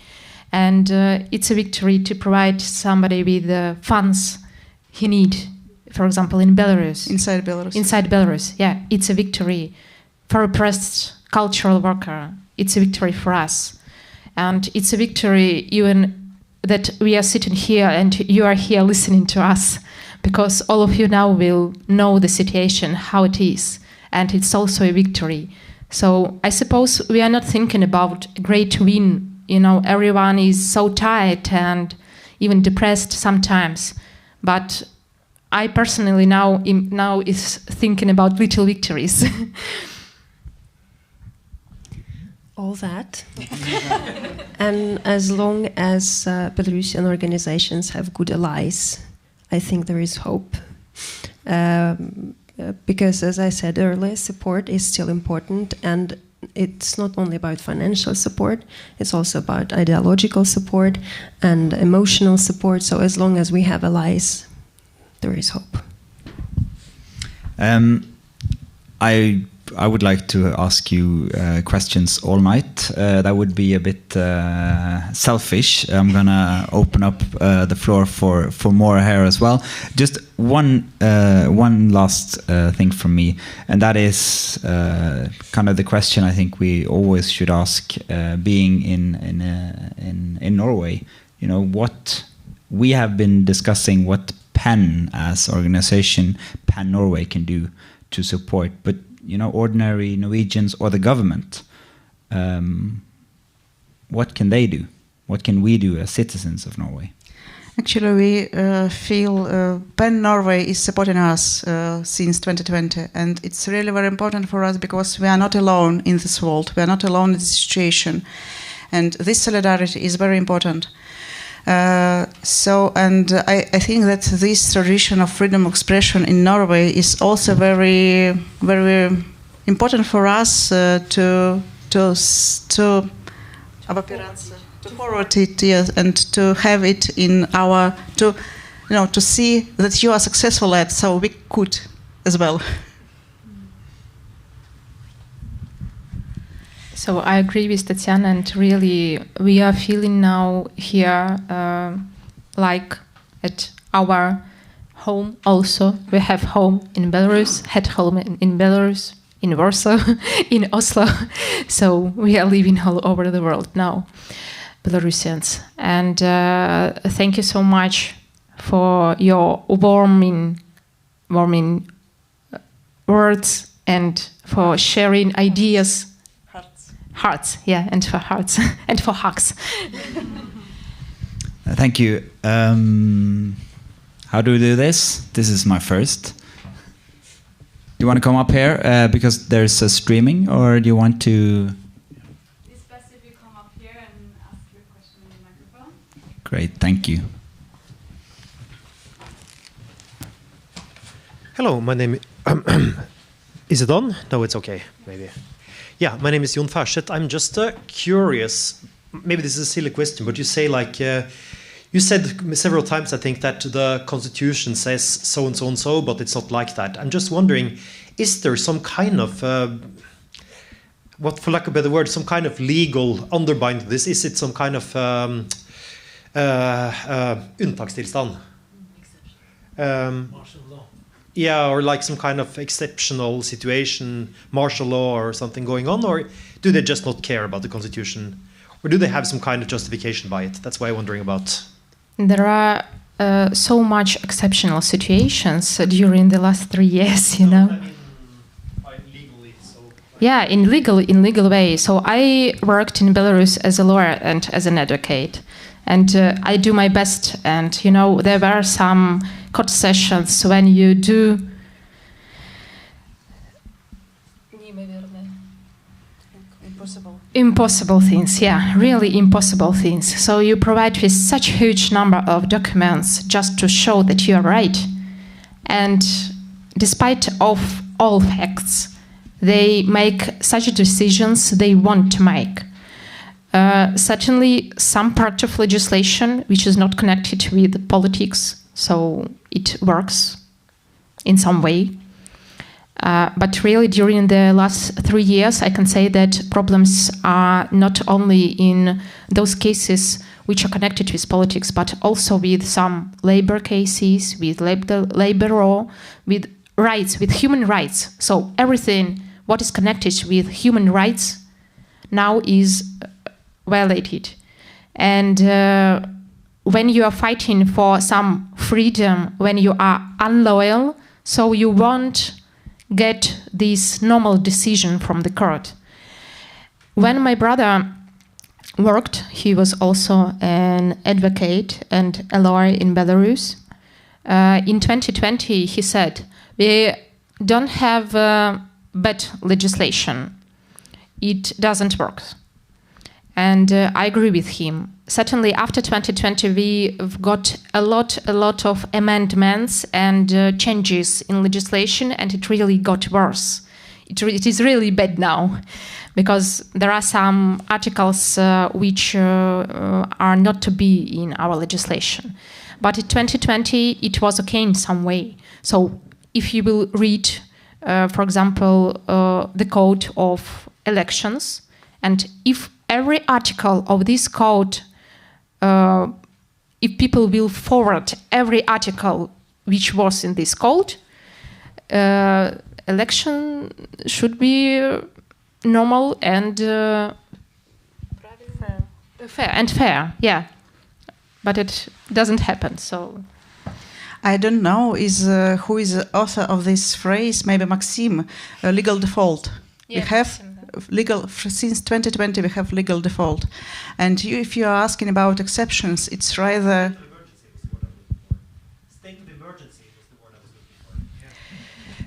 And it's a victory to provide somebody with the funds he needs, for example, in Belarus. Inside Belarus. Inside Belarus, yeah. It's a victory for oppressed cultural worker. It's a victory for us. And it's a victory even that we are sitting here and you are here listening to us, because all of you now will know the situation, how it is. And it's also a victory. So I suppose we are not thinking about a great win. You know, everyone is so tired and even depressed sometimes. But I personally now is thinking about little victories. All that. And as long as Belarusian organizations have good allies, I think there is hope. Because, as I said earlier, support is still important, and it's not only about financial support, it's also about ideological support and emotional support. So as long as we have allies, there is hope. I would like to ask you questions all night. That would be a bit selfish. I'm gonna open up the floor for more here as well. Just one last thing from me, and that is kind of the question I think we always should ask, being in Norway. You know, what we have been discussing, what PEN as organization, PEN Norway can do to support, but you know, ordinary Norwegians or the government, what can they do? What can we do as citizens of Norway? Actually, we feel PEN Norway is supporting us since 2020, and it's really very important for us because we are not alone in this world. We are not alone in this situation, and this solidarity is very important. I think that this tradition of freedom of expression in Norway is also very, very important for us to forward it, yes, and to have it in our, to see that you are successful at, so we could as well. So I agree with Taciana, and really we are feeling now here like at our home also. We have home in Belarus, had home in Belarus, in Warsaw, in Oslo. So we are living all over the world now, Belarusians. And thank you so much for your warming words and for sharing ideas. Hearts, yeah, and for hearts, and for hugs. Thank you. How do we do this? This is my first. Do you want to come up here because there's a streaming, or do you want to? It's best if you come up here and ask your question in the microphone. Great, thank you. Hello, my name is it on? No, it's okay, maybe. Yeah, my name is Jon Færseth. I'm just curious, maybe this is a silly question, but you say like, you said several times, I think, that the Constitution says so and so and so, but it's not like that. I'm just wondering, is there some kind of, what for lack of a better word, some kind of legal underbind to this? Is it some kind of unntakstilstand? Martial law. Yeah, or like some kind of exceptional situation, martial law or something going on, or do they just not care about the Constitution? Or do they have some kind of justification by it? That's why I'm wondering about. There are so much exceptional situations during the last 3 years, you know. I mean, legally, so. Yeah, in legal way. So I worked in Belarus as a lawyer and as an advocate. And I do my best, and you know, there were some court sessions when you do impossible things, yeah, really impossible things. So you provide with such a huge number of documents just to show that you are right. And despite of all facts, they make such decisions they want to make. Certainly some part of legislation which is not connected with politics, so it works in some way. But really, during the last 3 years, I can say that problems are not only in those cases which are connected with politics, but also with some labor cases, with labor law, with rights, with human rights. So everything what is connected with human rights now is violated. And when you are fighting for some freedom, when you are unloyal, so you won't get this normal decision from the court. When my brother worked, he was also an advocate and a lawyer in Belarus. In 2020, he said, we don't have bad legislation. It doesn't work. And I agree with him. Certainly, after 2020, we've got a lot of amendments and changes in legislation, and it really got worse. It is really bad now, because there are some articles which are not to be in our legislation. But in 2020, it was okay in some way. So if you will read, for example, the code of elections, and if every article of this code, if people will forward every article which was in this code, election should be normal and fair, yeah. But it doesn't happen, so. I don't know who is the author of this phrase, maybe Maksim, legal default. Yeah, we have since 2020 we have legal default. And if you are asking about exceptions, it's rather... State of emergency was the word I was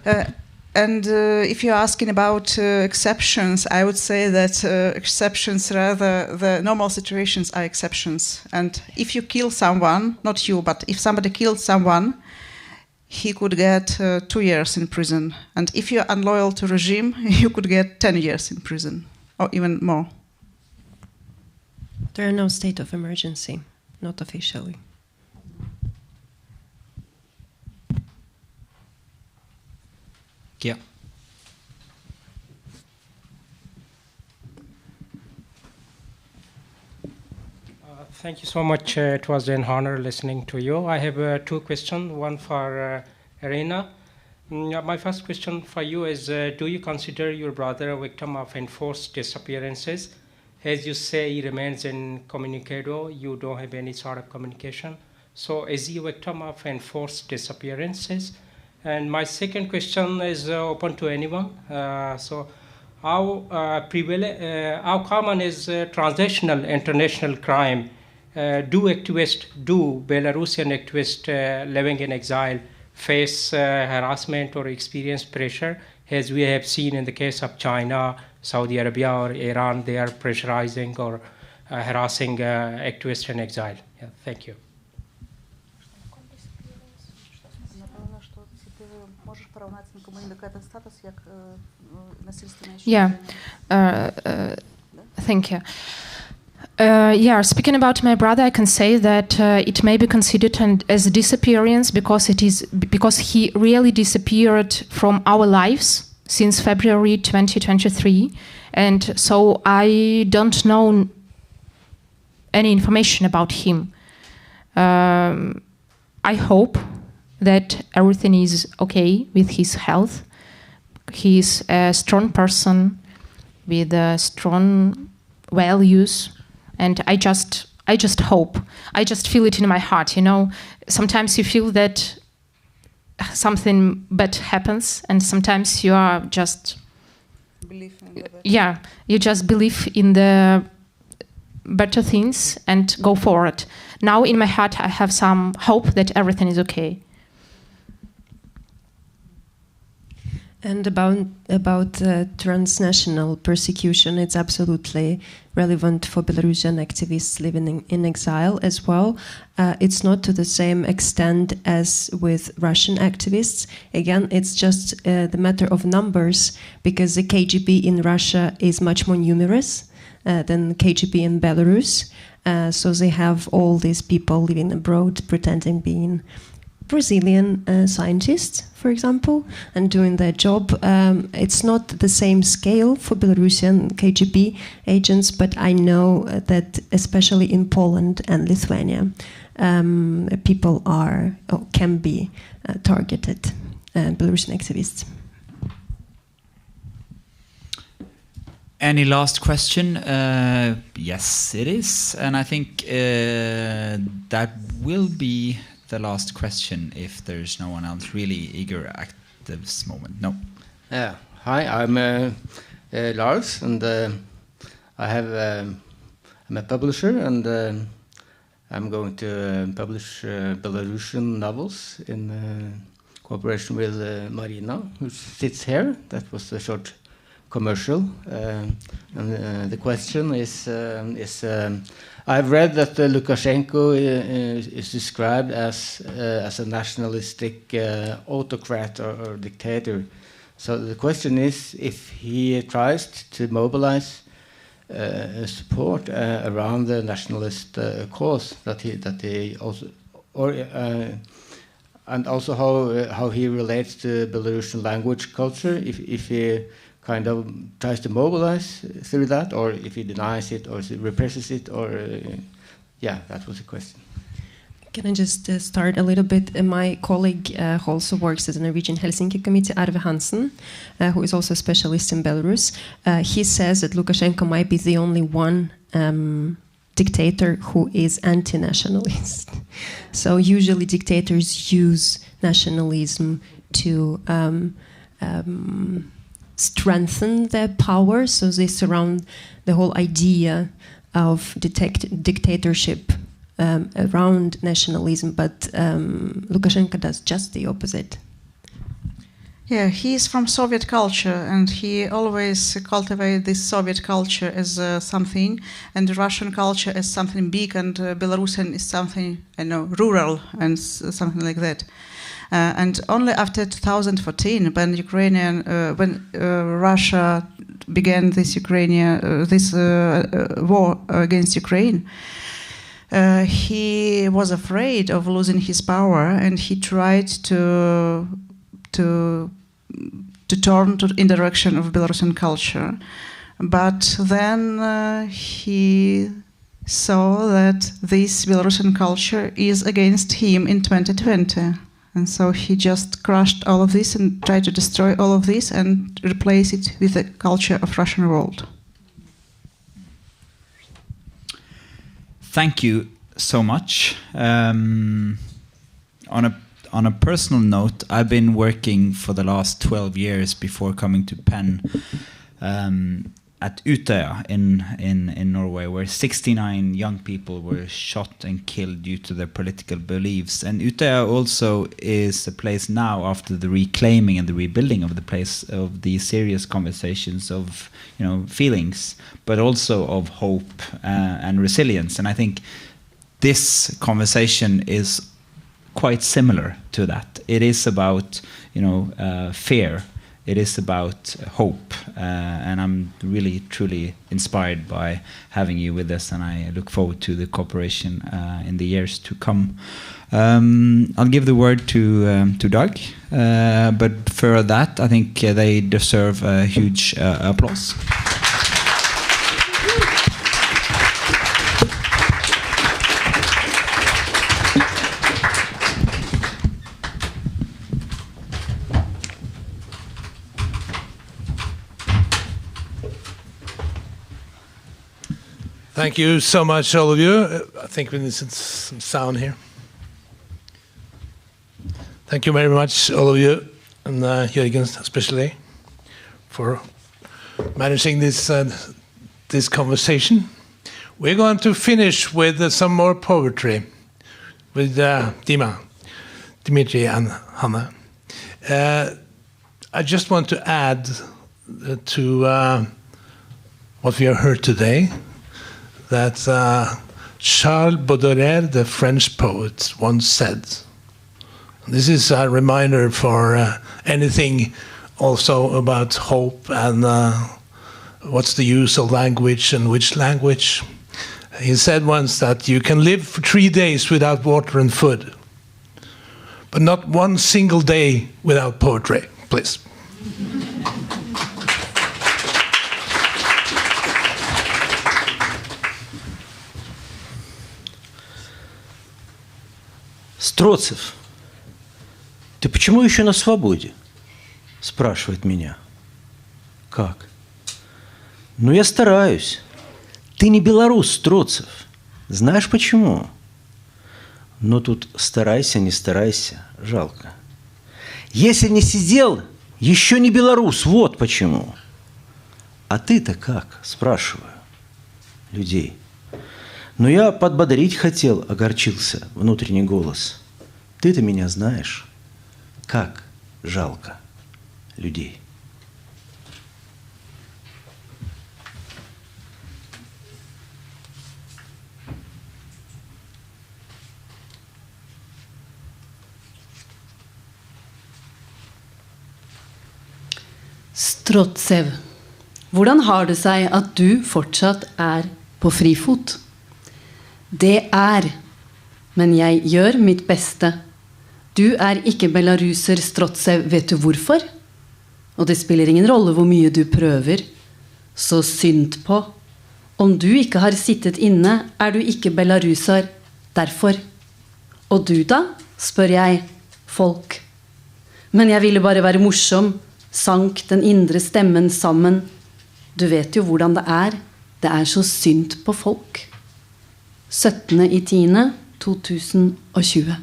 looking for. And if you're asking about exceptions, I would say that exceptions, rather the normal situations are exceptions. And if you kill someone, not you, but if somebody killed someone, he could get 2 years in prison. And if you're unloyal to regime, you could get 10 years in prison, or even more. There are no state of emergency, not officially. Yeah. Thank you so much. It was an honor listening to you. I have 2 questions, one for Iryna. My first question for you is, do you consider your brother a victim of enforced disappearances? As you say, he remains incommunicado. You don't have any sort of communication. So is he a victim of enforced disappearances? And my second question is open to anyone. So how common is transnational international crime? Do Belarusian activists living in exile face harassment or experience pressure, as we have seen in the case of China, Saudi Arabia, or Iran? They are pressurizing or harassing activists in exile. Yeah, thank you. Yeah, thank you. Yeah, speaking about my brother, I can say that it may be considered as a disappearance because he really disappeared from our lives since February 2023, and so I don't know any information about him. I hope that everything is okay with his health. He's a strong person with strong values, and I just hope. I just feel it in my heart, you know. Sometimes you feel that something bad happens, and sometimes you are just you just believe in the better things and go forward. Now in my heart I have some hope that everything is okay. And about transnational persecution, it's absolutely relevant for Belarusian activists living in exile as well. It's not to the same extent as with Russian activists. Again, it's just the matter of numbers, because the KGB in Russia is much more numerous than KGB in Belarus. So they have all these people living abroad pretending being Brazilian scientists, for example, and doing their job. It's not the same scale for Belarusian KGB agents, but I know that especially in Poland and Lithuania, people are or can be targeted, Belarusian activists. Any last question? Yes, it is, and I think that will be the last question if there's no one else really eager at this moment. No. Yeah. Hi, I'm Lars, and I'm a publisher, and I'm going to publish Belarusian novels in cooperation with Marina, who sits here. That was a short commercial, and the question is I've read that Lukashenko is described as a nationalistic autocrat or dictator. So the question is if he tries to mobilize support around the nationalist cause that he also, and also how he relates to Belarusian language culture. If he kind of tries to mobilize through that, or if he denies it, or represses it, or yeah, that was the question. Can I just start a little bit? My colleague who also works at the Norwegian Helsinki committee, Arve Hansen, who is also a specialist in Belarus, he says that Lukashenko might be the only one dictator who is anti-nationalist. So usually dictators use nationalism to strengthen their power, so they surround the whole idea of dictatorship around nationalism, but Lukashenko does just the opposite. Yeah, he's from Soviet culture, and he always cultivated this Soviet culture as something, and Russian culture as something big, and Belarusian is something, rural and something like that. And only after 2014, when Russia began this war against Ukraine, he was afraid of losing his power, and he tried to turn in the direction of Belarusian culture. But then he saw that this Belarusian culture is against him in 2020. And so he just crushed all of this and tried to destroy all of this and replace it with the culture of Russian world. Thank you so much. On a personal note, I've been working for the last 12 years before coming to PEN at Utøya in Norway, where 69 young people were shot and killed due to their political beliefs. And Utøya also is a place now, after the reclaiming and the rebuilding of the place, of the serious conversations of feelings, but also of hope and resilience. And I think this conversation is quite similar to that. It is about fear. It is about hope, and I'm really, truly inspired by having you with us, and I look forward to the cooperation in the years to come. I'll give the word to Doug, but for that, I think they deserve a huge applause. Thank you so much, all of you. I think we need some sound here. Thank you very much, all of you, and Jørgen especially, for managing this conversation. We're going to finish with some more poetry with Dmitrij and Hanna. I just want to add to what we have heard today, that Charles Baudelaire, the French poet, once said, this is a reminder for anything also about hope and what's the use of language and which language. He said once that you can live for 3 days without water and food, but not one single day without poetry, please. Strotsev, ты почему еще на свободе? Спрашивает меня. Как? Ну, я стараюсь. Ты не белорус, Strotsev. Знаешь почему? Но тут старайся, не старайся, жалко. Если не сидел, еще не белорус, вот почему. А ты-то как? Спрашиваю людей. Но я подбодрить хотел, огорчился внутренний голос. Ты-то меня знаешь. Как жалко людей. Strotsev, hvordan har det seg at du fortsatt på frifot? Det men jeg gjør mitt beste. Du ikke belaruser, Strotsev, vet du hvorfor? Og det spiller ingen rolle hvor mye du prøver. Så synd på. Om du ikke har sittet inne, du ikke belaruser, derfor. Og du da, spør jeg, folk. Men jeg ville bare være morsom, sank den indre stemmen sammen. Du vet jo hvordan det så synd på folk. 17.10.2020.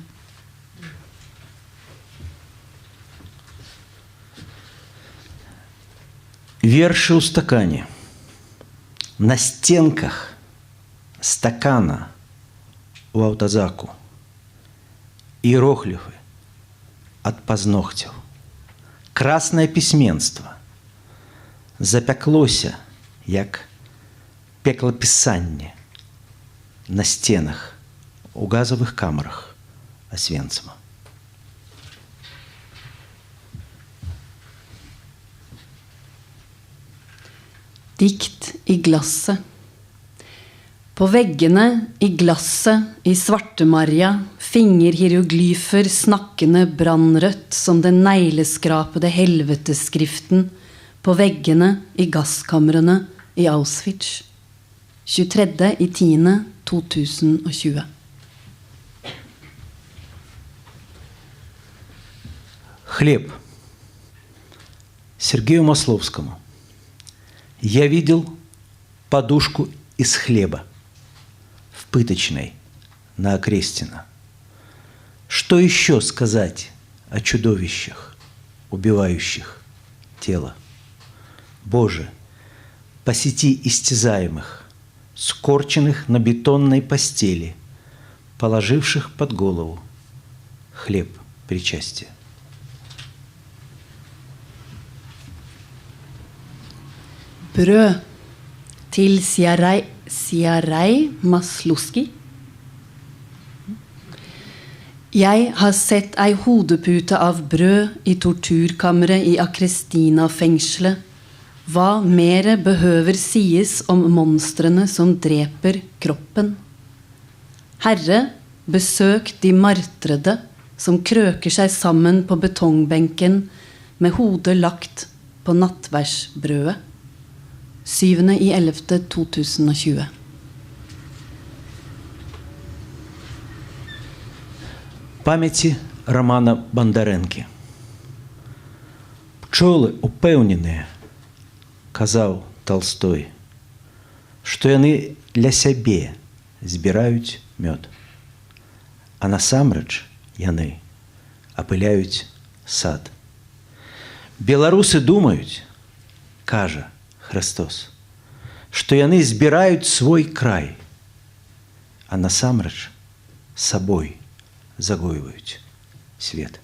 Верши у стакане. На стенках стакана у автозаку. Иероглифы от позногтев. Красное письменство. Запеклося, як пеклописанне на стенах у газовых камерах Освенцима. Dikt I glasset. På veggene I glasset I Svartemarja fingerhieroglyfer snakkende brannrødt som den negleskrapede helveteskriften på veggene I gasskamrene I Auschwitz. 23.10.2020. Хлеб. Сергею Масловскому. Я видел подушку из хлеба в пыточной на Окрестина. Что еще сказать о чудовищах, убивающих тело? Боже, посети истязаемых, скорченных на бетонной постели, положивших под голову хлеб причастия. Brød til Siarei Masluski. Jeg har sett ei hodepute av brød I torturkammeret I Akrestina-fengslet. Hva mere behøver sies om monstrene som dreper kroppen? Herre, besøk de martrede som krøker seg sammen på betongbenken med hodet lagt på nattværsbrødet. 7.11.2020. Памяти Романа Бондаренки. Пчолы упевненные, казав Толстой, что яны для сябе збираюць мёд, а насамрэч яны апыляюць сад. Беларусы думаюць, кажа Христос, што яны збіраюць свой край, а насамрэч сабой загойваюць свет.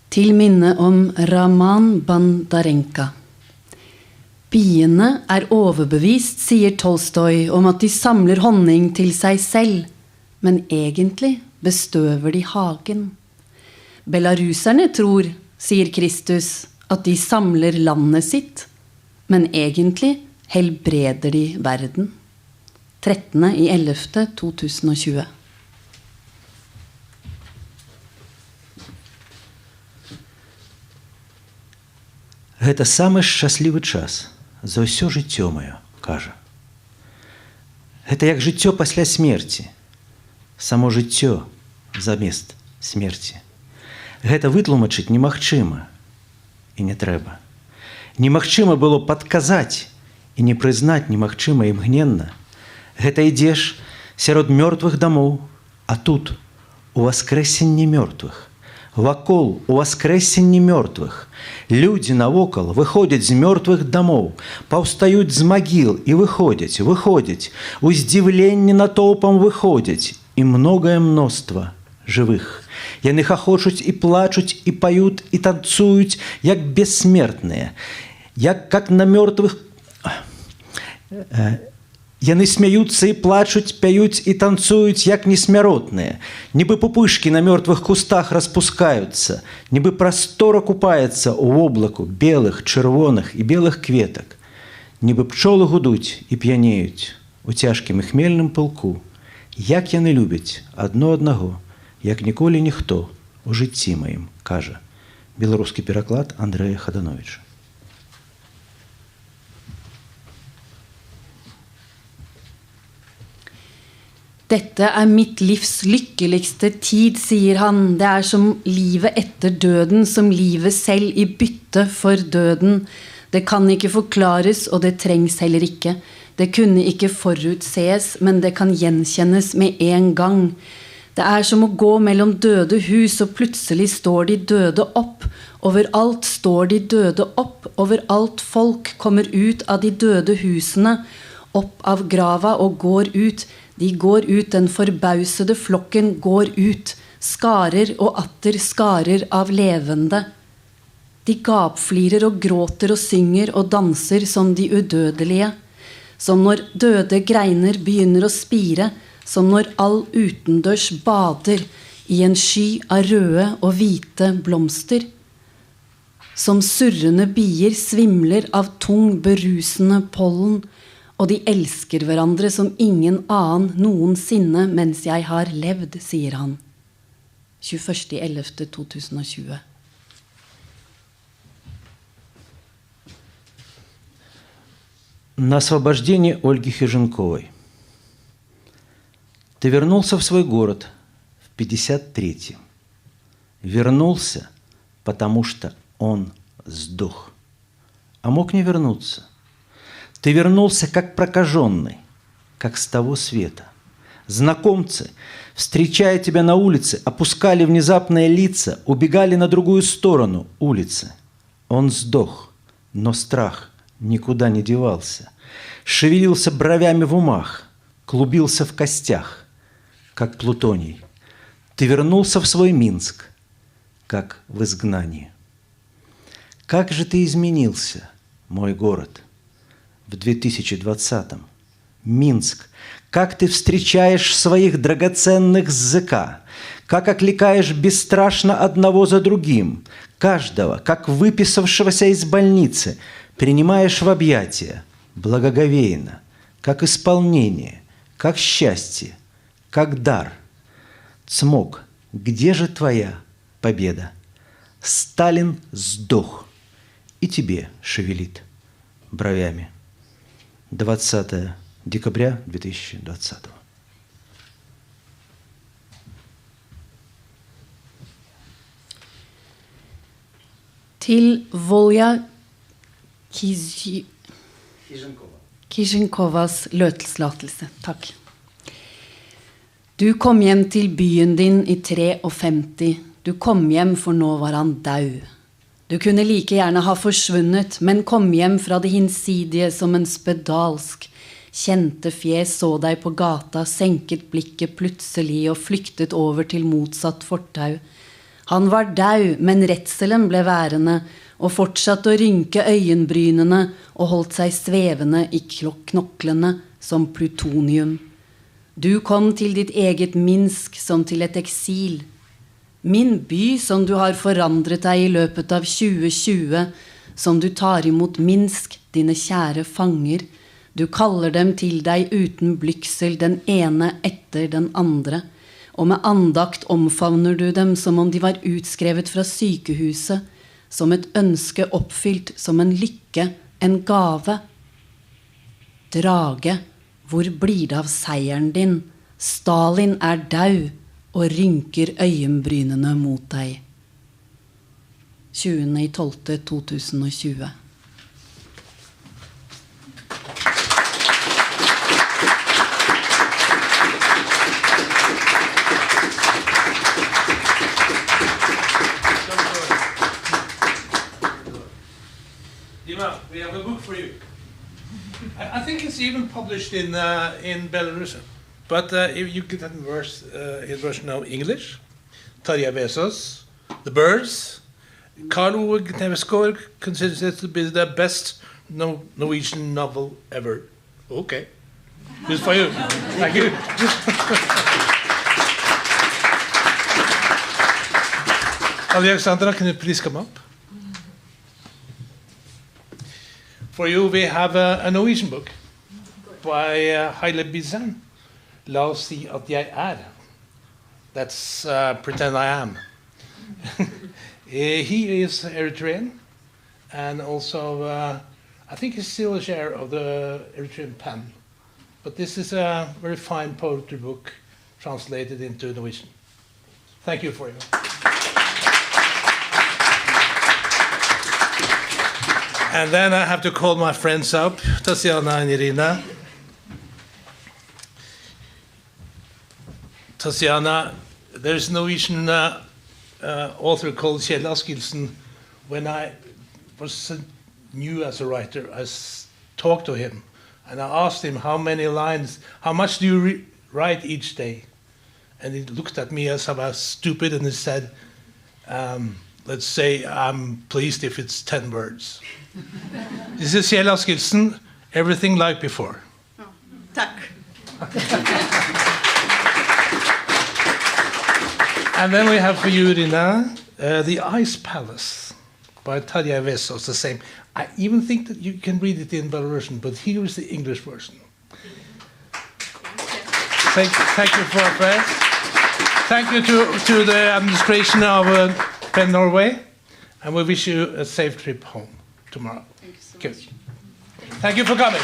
Til minne om Raman Bandarenka. Biene overbevist, sier Tolstoj, om at de samler honning til seg selv, men egentlig bestøver de hagen. Belaruserne tror, sier Kristus, at de samler landet sitt, men egentlig helbreder de verden. 13.11.2020. Гэта самы шчаслівы час за ўсё жыццё маё, кажа. Гэта як жыццё пасля смерці, само жыццё замест смерці. Гэта вытлумачыць немагчыма і не трэба. Немагчыма было падказаць і не прызнаць немагчыма імгненна. Гэта ідзеш сярод мёртвых дамоў, а тут у воскрэсенні мёртвых. Вакол у воскрэсенні мёртвых. Людзі навокал выходзяць з мёртвых дамоў, паўстаюць з магіл і выходзяць, у здзіўленні натоўпам выходзяць, і многае мноства жывых. Яны хахочуць і плачуць, і паюць, і танцуюць, як бессмертныя, як на мёртвых... Яны смяюцца і плачуць, пяюць і танцуюць, як несмяротныя. Нібы пупышкі на мёртвых кустах распускаюцца, нібы прастора купаецца ў воблаку белых, чырвоных і белых кветак. Нібы пчолы гудуць і п'янеюць у цяжкім і хмельным пылку. Як яны любяць адно аднаго, як ніколі ніхто у жыцці маім, кажа. Беларускі пераклад Андрэя Хадановича. Dette mitt livs lykkeligste tid, sier han. Det som livet etter døden, som livet selv I bytte for døden. Det kan ikke forklares, og det trengs heller ikke. Det kunne ikke forutses, men det kan gjenkjennes med en gang. Det som å gå mellom døde hus, og plutselig står de døde opp. Overalt står de døde opp. Overalt folk kommer ut av de døde husene, opp av grava og går ut. De går ut, den forbausede flokken går ut, skarer og atter skarer av levende. De gapflirer og gråter og synger og danser som de udødelige, som når døde greiner begynner å spire, som når all utendørs bader I en sky av røde og hvite blomster, som surrende bier svimler av tung berusende pollen, og de elsker hverandre som ingen annen noensinne mens jeg har levd, sier han. 21.11.2020. На освобождение Ольги Хиженковой. Ты вернулся в свой город в 53-м. Вернулся, потому что он сдох. А мог не вернуться. Ты вернулся как прокаженный, как с того света. Знакомцы, встречая тебя на улице, опускали внезапные лица, убегали на другую сторону улицы. Он сдох, но страх никуда не девался. Шевелился бровями в умах, клубился в костях, как плутоний. Ты вернулся в свой Минск, как в изгнании. Как же ты изменился, мой город? В 2020-м. Минск. Как ты встречаешь своих драгоценных ЗК? Как окликаешь бесстрашно одного за другим? Каждого, как выписавшегося из больницы, принимаешь в объятия, благоговейно, как исполнение, как счастье, как дар. Цмок, где же твоя победа? Сталин сдох, и тебе шевелит бровями. 20 декабря 2020. Til Volja Kisjenkovas løslatelse. Takk. Du kom hjem til byen din I 53. Du kom hjem, for nå var han død. Du kunne like gjerne ha forsvunnet, men kom hjem fra det hinsidige som en spedalsk. Kjente fjes så deg på gata, senket blikket plutselig og flyktet over til motsatt fortau. Han var død, men redselen ble værende, og fortsatte å rynke øyenbrynene og holdt seg svevende I knoklene som plutonium. Du kom til ditt eget Minsk som til et eksil. Min by som du har forandret deg I løpet av 2020, som du tar imot Minsk, dine kjære fanger. Du kaller dem til deg uten blygsel, den ene etter den andre. Og med andakt omfavner du dem som om de var utskrevet fra sykehuset, som et ønske oppfylt, som en lykke, en gave. Drage, hvor blir det av seieren din? Stalin er dau og rynker øyenbrynene mot deg. 20.12.2020. Dima, we have a book for you. I think it's even published in Belarus, but if you get that in version of English, Tarja Vesaas, The Birds. Karl Ove Knausgård considers it to be the best Norwegian novel ever. Okay, this is for you. Thank you. Aliaksandra, can you please come up? For you, we have a Norwegian book by Haile Bizan. La oss si at jeg er. That's pretend I am. He is Eritrean, and also I think he's still a share of the Eritrean PEN. But this is a very fine poetry book translated into Norwegian. Thank you for it. And then I have to call my friends up, Taciana and Iryna. Taciana, there's a Norwegian author called Kjell Askildsen. When I was new as a writer, I talked to him and I asked him how many lines, how much do you write each day? And he looked at me as I was stupid and he said, let's say I'm pleased if it's 10 words. This is Kjell Askildsen, everything like before. Oh, takk. And then we have for you, Iryna, The Ice Palace by Tarja Vesaas, the same. I even think that you can read it in Belarusian, but here is the English version. Thank you for our press. Thank you to the administration of PEN Norway, and we wish you a safe trip home tomorrow. Thank you so much. Thank you for coming.